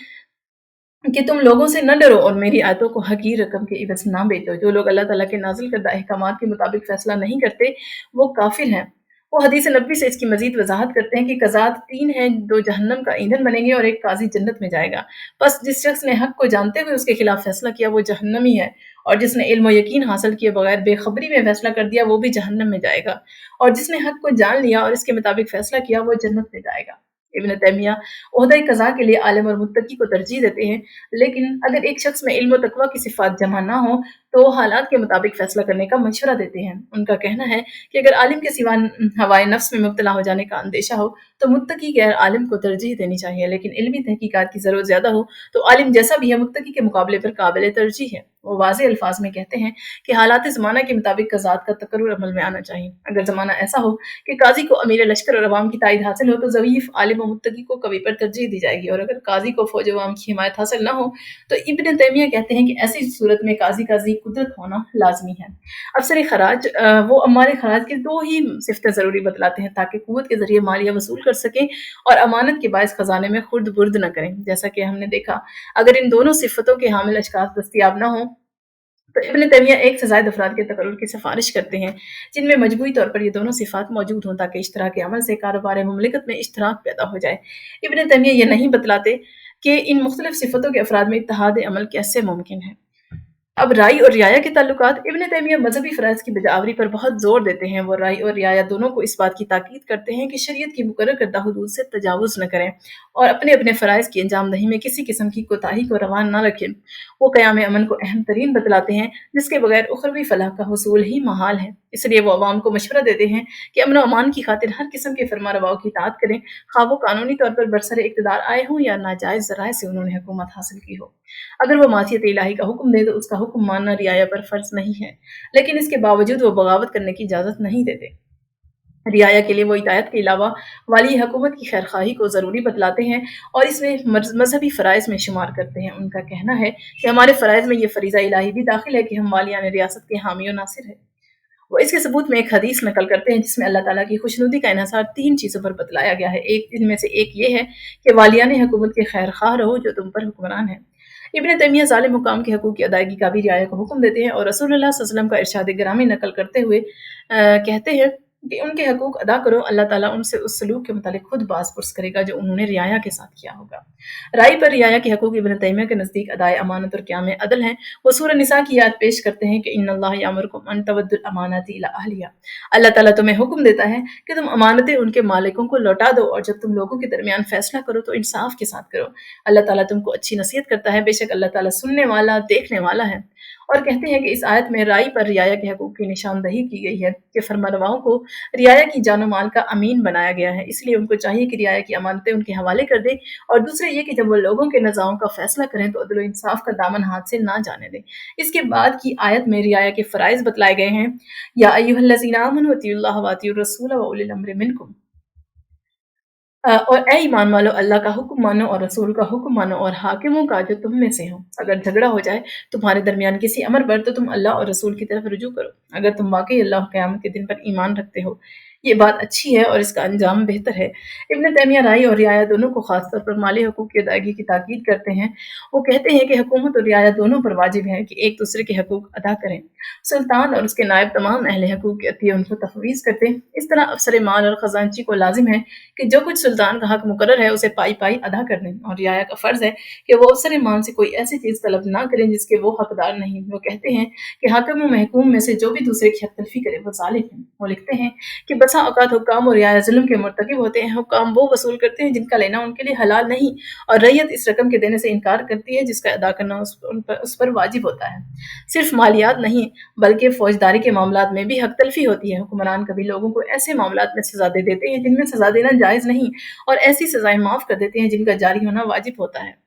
कि तुम लोगों से न डरो और मेरी आयतों को हकीर रकम के इवज़ ना बेचो। जो लोग अल्लाह ताला के नाज़िल करदा अहकामात के मुताबिक फैसला नहीं करते, वो काफिर हैं। वो हदीस नबवी से इसकी मज़ीद वज़ाहत करते हैं कि क़ज़ात 3 हैं, 2 जहन्नम का ईंधन बनेंगे और एक काज़ी जन्नत में जाएगा। बस जिस शख्स ने हक़ को जानते हुए उसके खिलाफ फैसला किया वो जहन्नमी है, और जिसने इल्म व यकीन हासिल किए बगैर बेखबरी में फैसला कर दिया वो भी जहन्नम में जाएगा, और जिसने हक़ को जान लिया और इसके मुताबिक फैसला किया वो जन्नत में जाएगा। इब्न तैमिया ओहदा क़ज़ा के लिए आलिम और मुत्तकी को तरजीह देते हैं, लेकिन अगर एक शख्स में इल्म व तक़वा की सिफ़ात जमा ना हो तो हालात के मुताबिक फैसला करने का मशवरा देते हैं। उनका कहना है कि अगर आलिम के सिवा हवाए नफ्स में मुब्तला हो जाने का अंदेशा हो तो मुत्तकी गैर आलिम को तरजीह देनी चाहिए, लेकिन इल्मी तहकीकात की ज़रूरत ज़्यादा हो तो आलिम जैसा भी है मुत्तकी के मुकाबले पर काबिल तरजीह है। वो वाज़ेह अल्फाज में कहते हैं कि हालात ज़माना के मुताबिक क़ज़ात का तकर्रुर अमल में आना चाहिए। अगर ज़माना ऐसा हो कि काजी को अमीर लश्कर और अवाम की ताईद हासिल हो तो ज़ईफ़ आलिम व मुत्तकी को कवी पर तरजीह दी जाएगी, और अगर काजी को फ़ौज व अवाम की हिमायत हासिल न हो तो इब्न तैमिया कहते हैं कि ऐसी सूरत में काजी का ज़ी कुदरत होना लाज़मी है। अफ़सर खराज वो अम्मार खराज की 2 ही सिफ़तें ज़रूरी बतलाते हैं ताकि कुव्वत के ज़रिए मालिया वसूल कर सकें और अमानत के बायस ख़ज़ाने में खुर्द-बुर्द न करें। जैसा कि हमने देखा, अगर इन दोनों सिफ़तों के हामिल अशख़ास दस्तयाब न हों तो इब्न तैमिया एक से ज़ायद अफ़राद के तकर्रुर की सिफ़ारिश करते हैं जिनमें मजमूई तौर पर ये दोनों सिफ़ात मौजूद हों, ताकि इश्तराक अमल से कारोबार मुमलिकत में इश्तराक पैदा हो जाए। इब्न तैमिया ये नहीं बतलाते कि इन मुख्तलिफ सिफ़तों के अफ़राद में इत्तेहाद अमल कैसे मुमकिन है। अब राई और रियाया के ताल्लुकात, इब्न तैमिया मजहबी फ़राइज़ की बजावरी पर बहुत ज़ोर देते हैं। वो राई और रियाया दोनों को इस बात की ताकीद करते हैं कि शरीयत की मुकर्रर करदा हुदूद से तजावुज़ न करें और अपने अपने फ़राइज़ की अंजामदही में किसी किस्म की कोताही को रवा न रखें। वो क़याम अमन को अहम तरीन बतलाते हैं जिसके बगैर उख़रवी फ़लाह का हुसूल ही महाल है। इसलिए वो अवाम को मशवरा देते हैं कि अमन व अमान की खातिर हर किस्म के फ़रमारवाओं की इताअत करें, ख़्वाह वो कानूनी तौर पर बरसरे इक़्तिदार आए हों या नाजायज़ ज़राए से उन्होंने हुकूमत हासिल की हो। अगर वो मासियत इलाही का हुक्म दे तो उसका हुक्म मानना रियाया पर फ़र्ज़ नहीं है, लेकिन इसके बावजूद वो बगावत करने की इजाज़त नहीं देते। रियाया के लिए वो हिदायत के अलावा वाली हुकूमत की खैरख़्वाही को ज़रूरी बतलाते हैं और इसमें मज़हबी फ़राइज़ में शुमार करते हैं। उनका कहना है कि हमारे फ़राइज़ में ये फ़रीज़ा इलाही भी दाखिल है कि हम वालियान रियासत के हामी और नासिर हैं। वो इसके सबूत में एक हदीस नकल करते हैं जिसमें अल्लाह ताला की खुशनुदी का इन्हिसार 3 चीज़ों पर बतलाया गया है। इनमें से एक ये है कि वालियान हुकूमत के खैर-ख़्वाह रहो जो तुम पर हुक्मरान हैं। इब्न तैमिया ज़ालिम हुकाम के हकूक़ की अदायगी का भी रियाया का हुक्म देते हैं और रसूलुल्लाह सल्लल्लाहु अलैहि वसल्लम का इरशाद गिरामी नकल करते हुए कहते हैं کہ उनके हकूक़ अदा करो, अल्लाह ताला उनसे उस सलूक के मुतालिक खुद बाज़-पुरस करेगा जो उन्होंने रियाया के साथ किया होगा। राई पर रियाया के हकूक़ इब्न तैमिया के नज़दीक अदाए अमानत और क़याम अदल हैं। वो सूरह निसा की आयत पेश करते हैं कि इन्नल्लाह यअमुरुकुम अन तवद्दुल अमानाति इला अहलिहा। अल्लाह ताला तुम्हें हुक्म देता है कि तुम अमानतें उनके मालिकों को लौटा दो और जब तुम लोगों के दरमियान फ़ैसला करो तो इंसाफ़ के साथ करो। अल्लाह ताला तुमको अच्छी नसीहत करता है, बेशक अल्लाह ताला सुनने वाला, देखने वाला है। और कहते हैं कि इस आयत में राई पर रियाया के हकूक़ की निशानदही की गई है कि फरमारवाओं को रियाया की जानो माल का अमीन बनाया गया है, इसलिए उनको चाहिए कि रियाया की अमानतें उनके हवाले कर दें और दूसरे ये कि जब वो लोगों के नज़ाओं का फ़ैसला करें तो अदल व इंसाफ़ का दामन हाथ से ना जाने दें। इसके बाद की आयत में रियाया के फ़राइज़ बतलाए गए हैं। या अय्युहल्लज़ीना आमनू अतिउल्लाह व अतिउर रसूल व उलिल अम्रि मिनकुम। और ए ईमान वालो, अल्लाह का हुक्म मानो और रसूल का हुक्म मानो और हाकिमों का जो तुम में से हो। अगर झगड़ा हो जाए तुम्हारे दरमियान किसी अमर पर तो तुम अल्लाह और रसूल की तरफ रुजू करो, अगर तुम वाकई अल्लाह और क़यामत के दिन पर ईमान रखते हो। ये बात अच्छी है और इसका अंजाम बेहतर है। इब्न तैमिया राई और रियाया दोनों को खास तौर पर माली हकूक़ की अदायगी की ताकीद करते हैं। वो कहते हैं कि हुकूमत और रियाया दोनों पर वाजिब है कि एक दूसरे के हकूक़ अदा करें। सुल्तान और उसके नायब तमाम अहले हकूक़ के अतिये उनको तफ़वीज़ करते हैं। इस तरह अफ़सर माल और ख़ज़ानची को लाजिम है कि जो कुछ सुल्तान का हक मुकर्रर है उसे पाई पाई अदा कर दें, और रियाया का फ़र्ज़ है कि वो अफ़सर माल से कोई ऐसी चीज़ तलब ना करें जिसके वो हकदार नहीं। वो कहते हैं कि हाकिम व महकूम में से जो भी दूसरे की हक तलफ़ी करे वो ज़ालिम है। वो लिखते हैं कि बसा औक़ात हुक्काम और रियाया ज़ुल्म के मुर्तकिब होते हैं। हुक्काम वो वसूल करते हैं जिनका लेना उनके लिए हलाल नहीं, और रैयत इस रकम के देने से इनकार करती है जिसका अदा करना उस पर वाजिब होता है। सिर्फ मालियात नहीं बल्कि फ़ौजदारी के मामलात में भी हक तलफ़ी होती है। हुक्मरान कभी लोगों को ऐसे मामलात में सज़ा दे देते हैं जिनमें सज़ा देना जायज़ नहीं, और ऐसी सज़ाएँ माफ़ कर देते हैं जिनका जारी होना वाजिब होता है।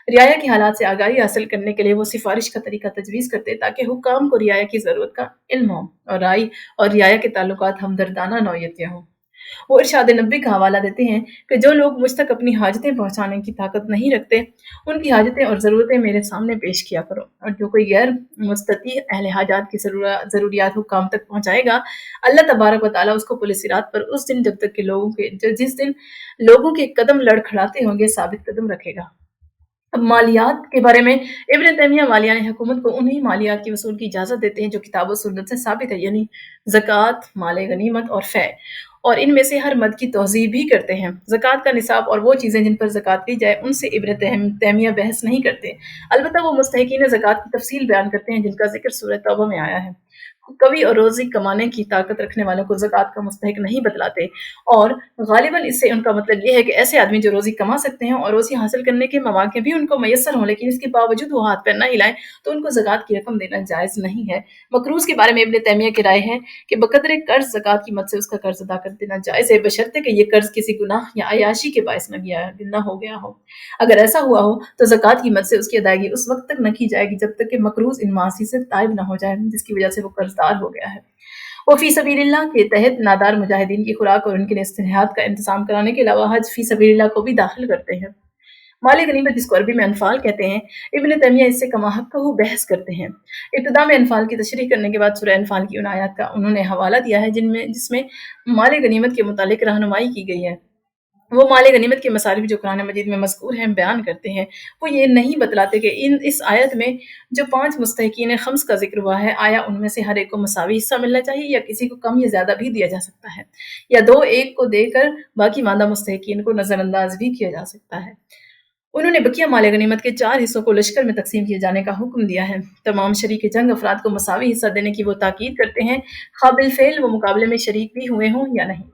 रियाया के हालात से आगाही हासिल करने के लिए वो सिफ़ारिश का तरीका तजवीज़ करते हैं ताकि हुक्काम को रियाया की ज़रूरत का इल्म हो और राई और रियाया के ताल्लुकात हमदर्दाना नौइयत के हों। वो इरशाद नबी का हवाला देते हैं कि जो लोग मुझ तक अपनी हाजतें पहुँचाने की ताकत नहीं रखते, उनकी हाजतें और ज़रूरतें मेरे सामने पेश किया करो, और जो कोई गैर मुस्तती अहले हाजात की ज़रूरियात हुक्काम तक पहुँचाएगा, अल्लाह तबारक व तआला उसको पुलिस सिरात पर उस दिन जब तक कि जिस दिन लोगों के कदम लड़खड़ाते होंगे साबित कदम रखेगा। अब मालियात के बारे में इब्न तैमिया मालियान हुकूमत को उन्हीं मालियात की वसूल की इजाज़त देते हैं जो किताब व सुन्नत से साबित है, यानी ज़कात, माल गनीमत और फ़ै, और इनमें से हर मद की तौज़ीह भी करते हैं। ज़कात का निसाब और वो चीज़ें जिन पर ज़कात ली जाए उनसे इब्न तैमिया बहस नहीं करते। अलबत्ता वो मुस्तहिकीन ज़कात की तफ़सील बयान करते हैं जिनका ज़िक्र सूरह तौबा में आया है। कवि और रोज़ी कमाने की ताकत रखने वालों को ज़कात का मुस्तहिक नहीं बतलाते, और ग़ालिबन इससे उनका मतलब ये है कि ऐसे आदमी जो रोज़ी कमा सकते हैं और रोज़ी हासिल करने के मौक़े भी उनको मैसर हों, लेकिन इसके बावजूद वो हाथ पैर ना हिलाएँ, तो उनको ज़कात की रकम देना जायज़ नहीं है। मक़रूज़ के बारे में इब्न तैमिया की राय है कि बक़द्रे कर्ज़ ज़कात की मद से उसका कर्ज़ अदा कर देना जायज़ है, बशर्ते कि ये कर्ज़ किसी गुनाह या अय्याशी के बाइस न हो गया हो। अगर ऐसा हुआ हो तो ज़कात की मद से उसकी अदायगी उस वक़्त तक न की जाएगी जब तक कि मक़रूज़ इन मासी से ताइब न हो जाए जिसकी वजह से वो कर्ज़दार हो गया है। वो फ़ी सबीलिल्लाह के तहत नादार मुजाहिदीन की खुराक और उनके लिए इस्तेहाद का इंतज़ाम कराने के अलावा हज फ़ी सबीलिल्लाह को भी दाखिल करते हैं। माल गनीमत जिसको अरबी में अनफ़ाल कहते हैं, इब्न तैमिया इससे कमा हक़्क़हू बहस करते हैं। इब्तिदा में अनफ़ाल की तशरीह करने के बाद सूरह अनफ़ाल की उन आयत का उन्होंने हवाला दिया है जिसमें माल गनीमत के मुतालिक रहनुमाई की गई है। वो माल गनीमत के मसालिब जो कुरान मजीद में मज़कूर हैं बयान करते हैं। वो ये नहीं बतलाते कि इस आयत में जो 5 मुस्तहिकीन ख़म्स का ज़िक्र हुआ है, आया उनमें से हर एक को मसावी हिस्सा मिलना चाहिए या किसी को कम या ज़्यादा भी दिया जा सकता है, या 2 एक को देकर बाकी मादा मुस्तहिकीन को नज़रअंदाज भी किया जा सकता है। उन्होंने बकिया माल गनीमत के 4 हिस्सों को लश्कर में तक़सीम किए जाने का हुक्म दिया है। तमाम शरीक जंग अफ़राद को मसावी हिस्सा देने की वो ताकीद करते हैं, ख़्वाह बिल-फ़ेल वो मुकाबले में शरीक भी हुए हों या नहीं।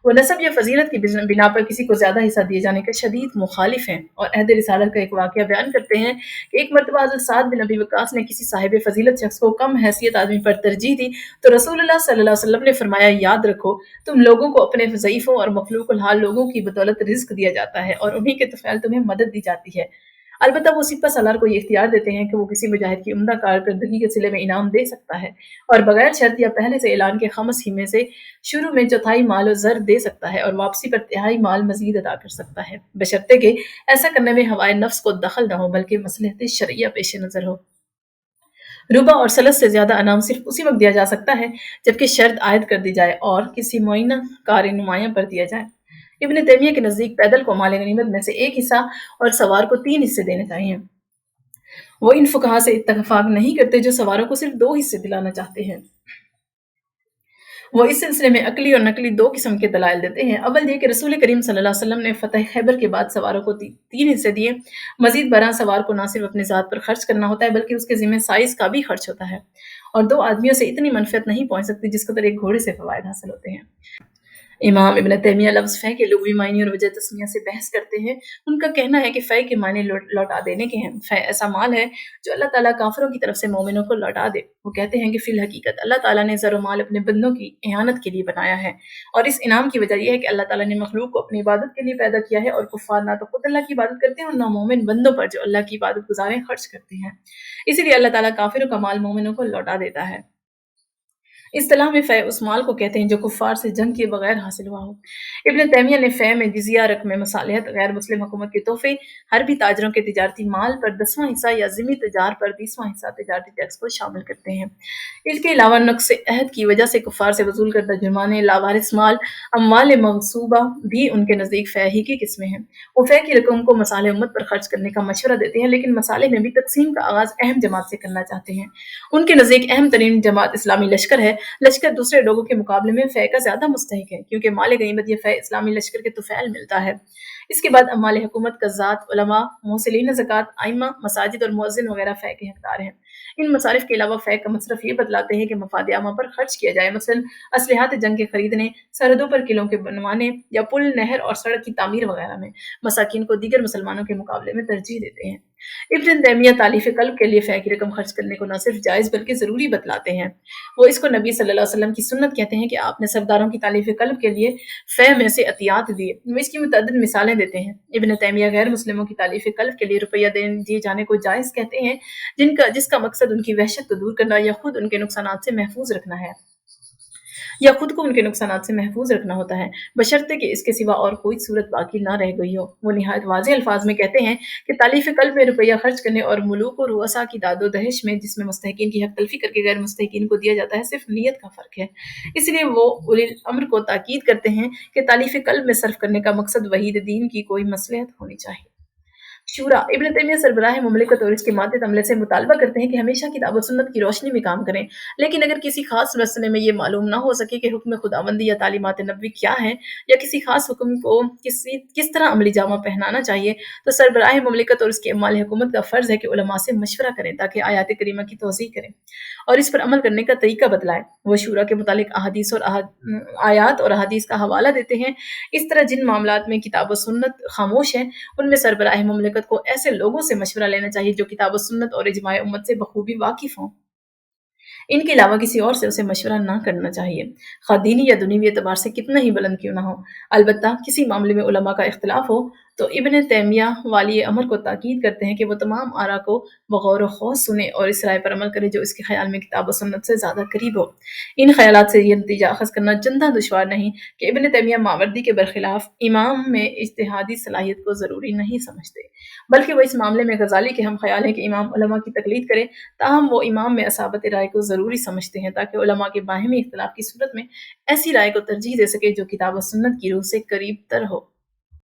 वो नसब या फ़ज़ीलत की बिना पर किसी को ज़्यादा हिस्सा दिए जाने के शदीद मुखालिफ हैं, और अहद रिसालत का एक वाक़या बयान करते हैं कि एक मरतबा हज़रत साद बिन अबी वक़्क़ास ने किसी साहिब फ़ज़ीलत शख़्स को कम हैसियत आदमी पर तरजीह दी, तो रसूलुल्लाह सल्लल्लाहु अलैहि वसल्लम ने फ़रमाया, याद रखो तुम लोगों को अपने ज़ईफ़ों और मख़लूक़ुल हाल लोगों की बदौलत रिज़्क़ दिया जाता है और उन्हीं के तुफ़ैल तुम्हें मदद दी जाती है। अलबत्ता वो सिपह सालार को ये इख्तियार देते हैं कि वो किसी मुजाहिद की उम्दा कारकर्दगी के सिले में इनाम दे सकता है, और बगैर शर्त या पहले से ऐलान के ख़म्स ही में से शुरू में चौथाई माल और ज़र दे सकता है और वापसी पर तिहाई माल मज़ीद अदा कर सकता है, बशर्ते कि ऐसा करने में हवाए नफ्स को दखल न हो बल्कि मसलहत शरइया पेश नज़र हो। रुबा और सलस से ज़्यादा इनाम सिर्फ उसी वक्त दिया जा सकता है जबकि शर्त आयद कर दी जाए और किसी मुअय्यना कार नुमाया पर दिया जाए। इब्न तैमिया के नज़दीक पैदल को माल गनीमत में से 1 हिस्सा और सवार को 3 हिस्से देने चाहिए। वो इन फुकहा से इत्तफ़ाक़ नहीं करते जो सवारों को सिर्फ 2 हिस्से दिलाना चाहते हैं। وہ इस सिलसिले में अकली और नकली दो किस्म के दलाइल देते हैं। अव्वल ये कि रसूल करीम सल्लल्लाहु अलैहि वसल्लम ने फ़तह खैबर के बाद सवारों को तीन हिस्से दिए। मज़ीद बरआं सवार को ना सिर्फ अपनी ज़ात पर खर्च करना होता है बल्कि उसके ज़िम्मे साइज़ का भी खर्च होता है, और दो आदमियों से इतनी मनफ़ियत नहीं पहुँच सकती जिस कदर एक घोड़े से फ़वाइद हासिल होते हैं। इमाम इब्न तैमिया लफ्ज़ फ़ै के लुग़वी मायने और वजह तस्मिया से बहस करते हैं। उनका कहना है कि फ़ै के मायने लौटा देने के हैं। फ़ै ऐसा माल है जो अल्लाह ताला काफ़िरों की तरफ से मोमिनों को लौटा दे। वो कहते हैं कि फ़िल हकीकत अल्लाह ताला ने ज़र व माल अपने बंदों की इआनत के लिए बनाया है, और इस इनाम की वजह यह है कि अल्लाह ताला ने मखलूक को अपनी इबादत के लिए पैदा किया है, और कुफ़ार ना तो खुद अल्लाह की इबादत करते हैं और ना मोमिन बंदों पर जो अल्लाह की इबादत गुज़ारें खर्च करते हैं। इसीलिए अल्लाह ताला काफ़िरों का माल मोमिनों को लौटा देता है। इस्तिलाह में फ़ै उस माल को कहते हैं जो कुफ़ार से जंग किए बगैर हासिल हुआ हो। इब्न तैमिया ने फ़ै में जिज़िया, रक़्म मसालिहत, गैर मुस्लिम हुकूमत के तोहफ़े, हर्बी ताजरों के तिजारती माल पर 10वां हिस्सा या ज़िम्मी तिजार पर 20वां हिस्सा तिजारती टैक्स को शामिल करते हैं। इसके अलावा नक़्स अहद की वजह से कुफ़ार से वसूल करदा जुर्माने, लावारिस माल, अम्वाल मग़सूबा भी उनके नज़दीक फ़ै ही की किस्में हैं। वो फ़ै की रकम को मसाले उम्मत पर खर्च करने का मशवरा देते हैं, लेकिन मसाले में भी तक़सीम का आगाज़ अहम जमात से करना चाहते हैं। उनके नज़दीक अहम तरीन जमात इस्लामी लश्कर है। लश्कर दूसरे लोगों के मुकाबले में फ़ै का ज़्यादा मुस्तहिक है, क्योंकि माल गनीमत ये फ़ै इस्लामी लश्कर के तुफ़ैल मिलता है। इसके बाद अम्वाल हुकूमत, क़ज़्ज़ात, उलमा, मुहसिलीन ज़कात, आइम्मा, मसाजिद और मुअज़्ज़िन वगैरह फ़ै के हक़दार हैं। इन मसारिफ़ के अलावा फ़ै का मसरफ़ ये बतलाते हैं कि मफ़ाद आमा पर खर्च किया जाए, मसलन असलहात जंग के खरीदने, सरहदों पर किलों के बनवाने या पुल, नहर और सड़क की तामीर वगैरह में। मसाकीन को दीगर मुसलमानों के मुकाबले में तरजीह देते हैं। इब्न तैमिया तालीफ़ क़ल्ब के लिए फ़ै की रकम खर्च करने को न सिर्फ जायज़ बल्कि ज़रूरी बतलाते हैं। वो इसको नबी सल्लल्लाहु अलैहि वसल्लम की सुन्नत कहते हैं कि आपने सरदारों की तालीफ़ क़ल्ब के लिए फ़ै में से अतियात दिए। वो इसकी मुतअद्दिद मिसालें देते हैं। इब्न तैमिया गैर मुस्लिमों की तालीफ़ क़ल्ब के लिए रुपया दिए जाने को जायज़ कहते हैं, जिसका मकसद उनकी वहशत को दूर करना या खुद उनके नुकसानात से महफूज रखना है, या खुद को उनके नुकसानात से महफूज रखना होता है, बशर्ते कि इसके सिवा और कोई सूरत बाकी ना रह गई हो। वो निहायत वाज़ेह अल्फाज में कहते हैं कि तालीफ़ क़ल्ब में रुपया खर्च करने और मुलूक और रुअसा की दादो दहेश में, जिसमें मुस्तहिकीन की हक तलफ़ी करके गैर मुस्तहिकीन को दिया जाता है, सिर्फ नीयत का फ़र्क है। इसलिए वो उलिल अम्र को ताकीद करते हैं कि तालीफ़ क़ल्ब में सर्फ करने का मकसद वहीद दीन की कोई मसलहत होनी चाहिए। शूरा इब्न तैमिया सरबराह मुमलिकत और इसके मातहत अमले से मुतालबा करते हैं कि हमेशा किताब व सुन्नत की रोशनी में काम करें, लेकिन अगर किसी खास मसले में ये मालूम ना हो सके कि हुक्म खुदाबंदी या तालीमात नबवी क्या है, या किसी खास हुक्म को किस तरह अमली जामा पहनाना चाहिए, तो सरबराह मुमलिकत और इसके अमाल हुकूमत का फ़र्ज़ है कि उलमा से मशवरा करें ताकि आयात करीमा की तौज़ीह करें और इस पर अमल करने का तरीका बतलाएं। वो शूरा के मुतालिक अहादीस और आयात और अहादीस का हवाला देते हैं। इस तरह जिन मामलात में किताब व सुन्नत खामोश है, उनमें सरबराह मुमलिकत को ऐसे लोगों से मशवरा लेना चाहिए जो किताब व सुन्नत और इजमाए उम्मत से बखूबी वाकिफ़ हों। इनके अलावा किसी और से उसे मशवरा ना करना चाहिए, ख़्वाह दीनी या दुनियावी एतबार से कितना ही बुलंद क्यों ना हो। अलबत्ता किसी मामले में उलमा का इख्तिलाफ हो तो इब्न तैमिया वाली अमर को ताकीद करते हैं कि वो तमाम आरा को बगौर व खौस सुने और इस राय पर अमल करे जो इसके ख्याल में किताब व सुन्नत से ज़्यादा करीब हो। इन ख्यालात से ये नतीजा अखज़ करना चंदा दुश्वार नहीं कि इब्न तैमिया मावर्दी के बरखिलाफ इमाम में इज्तिहादी सलाहियत को ज़रूरी नहीं समझते, बल्कि वो इस मामले में गज़ाली के हम ख्याल है कि इमाम उलमा की तकलीद करे, ताहम वो इमाम में असाबत राय को ज़रूरी समझते हैं ताकि उलमा के बाहिमी इख्तिलाफ की सूरत में ऐसी राय को तरजीह दे सके जो किताब व सुन्नत की रूह से करीब तर हो।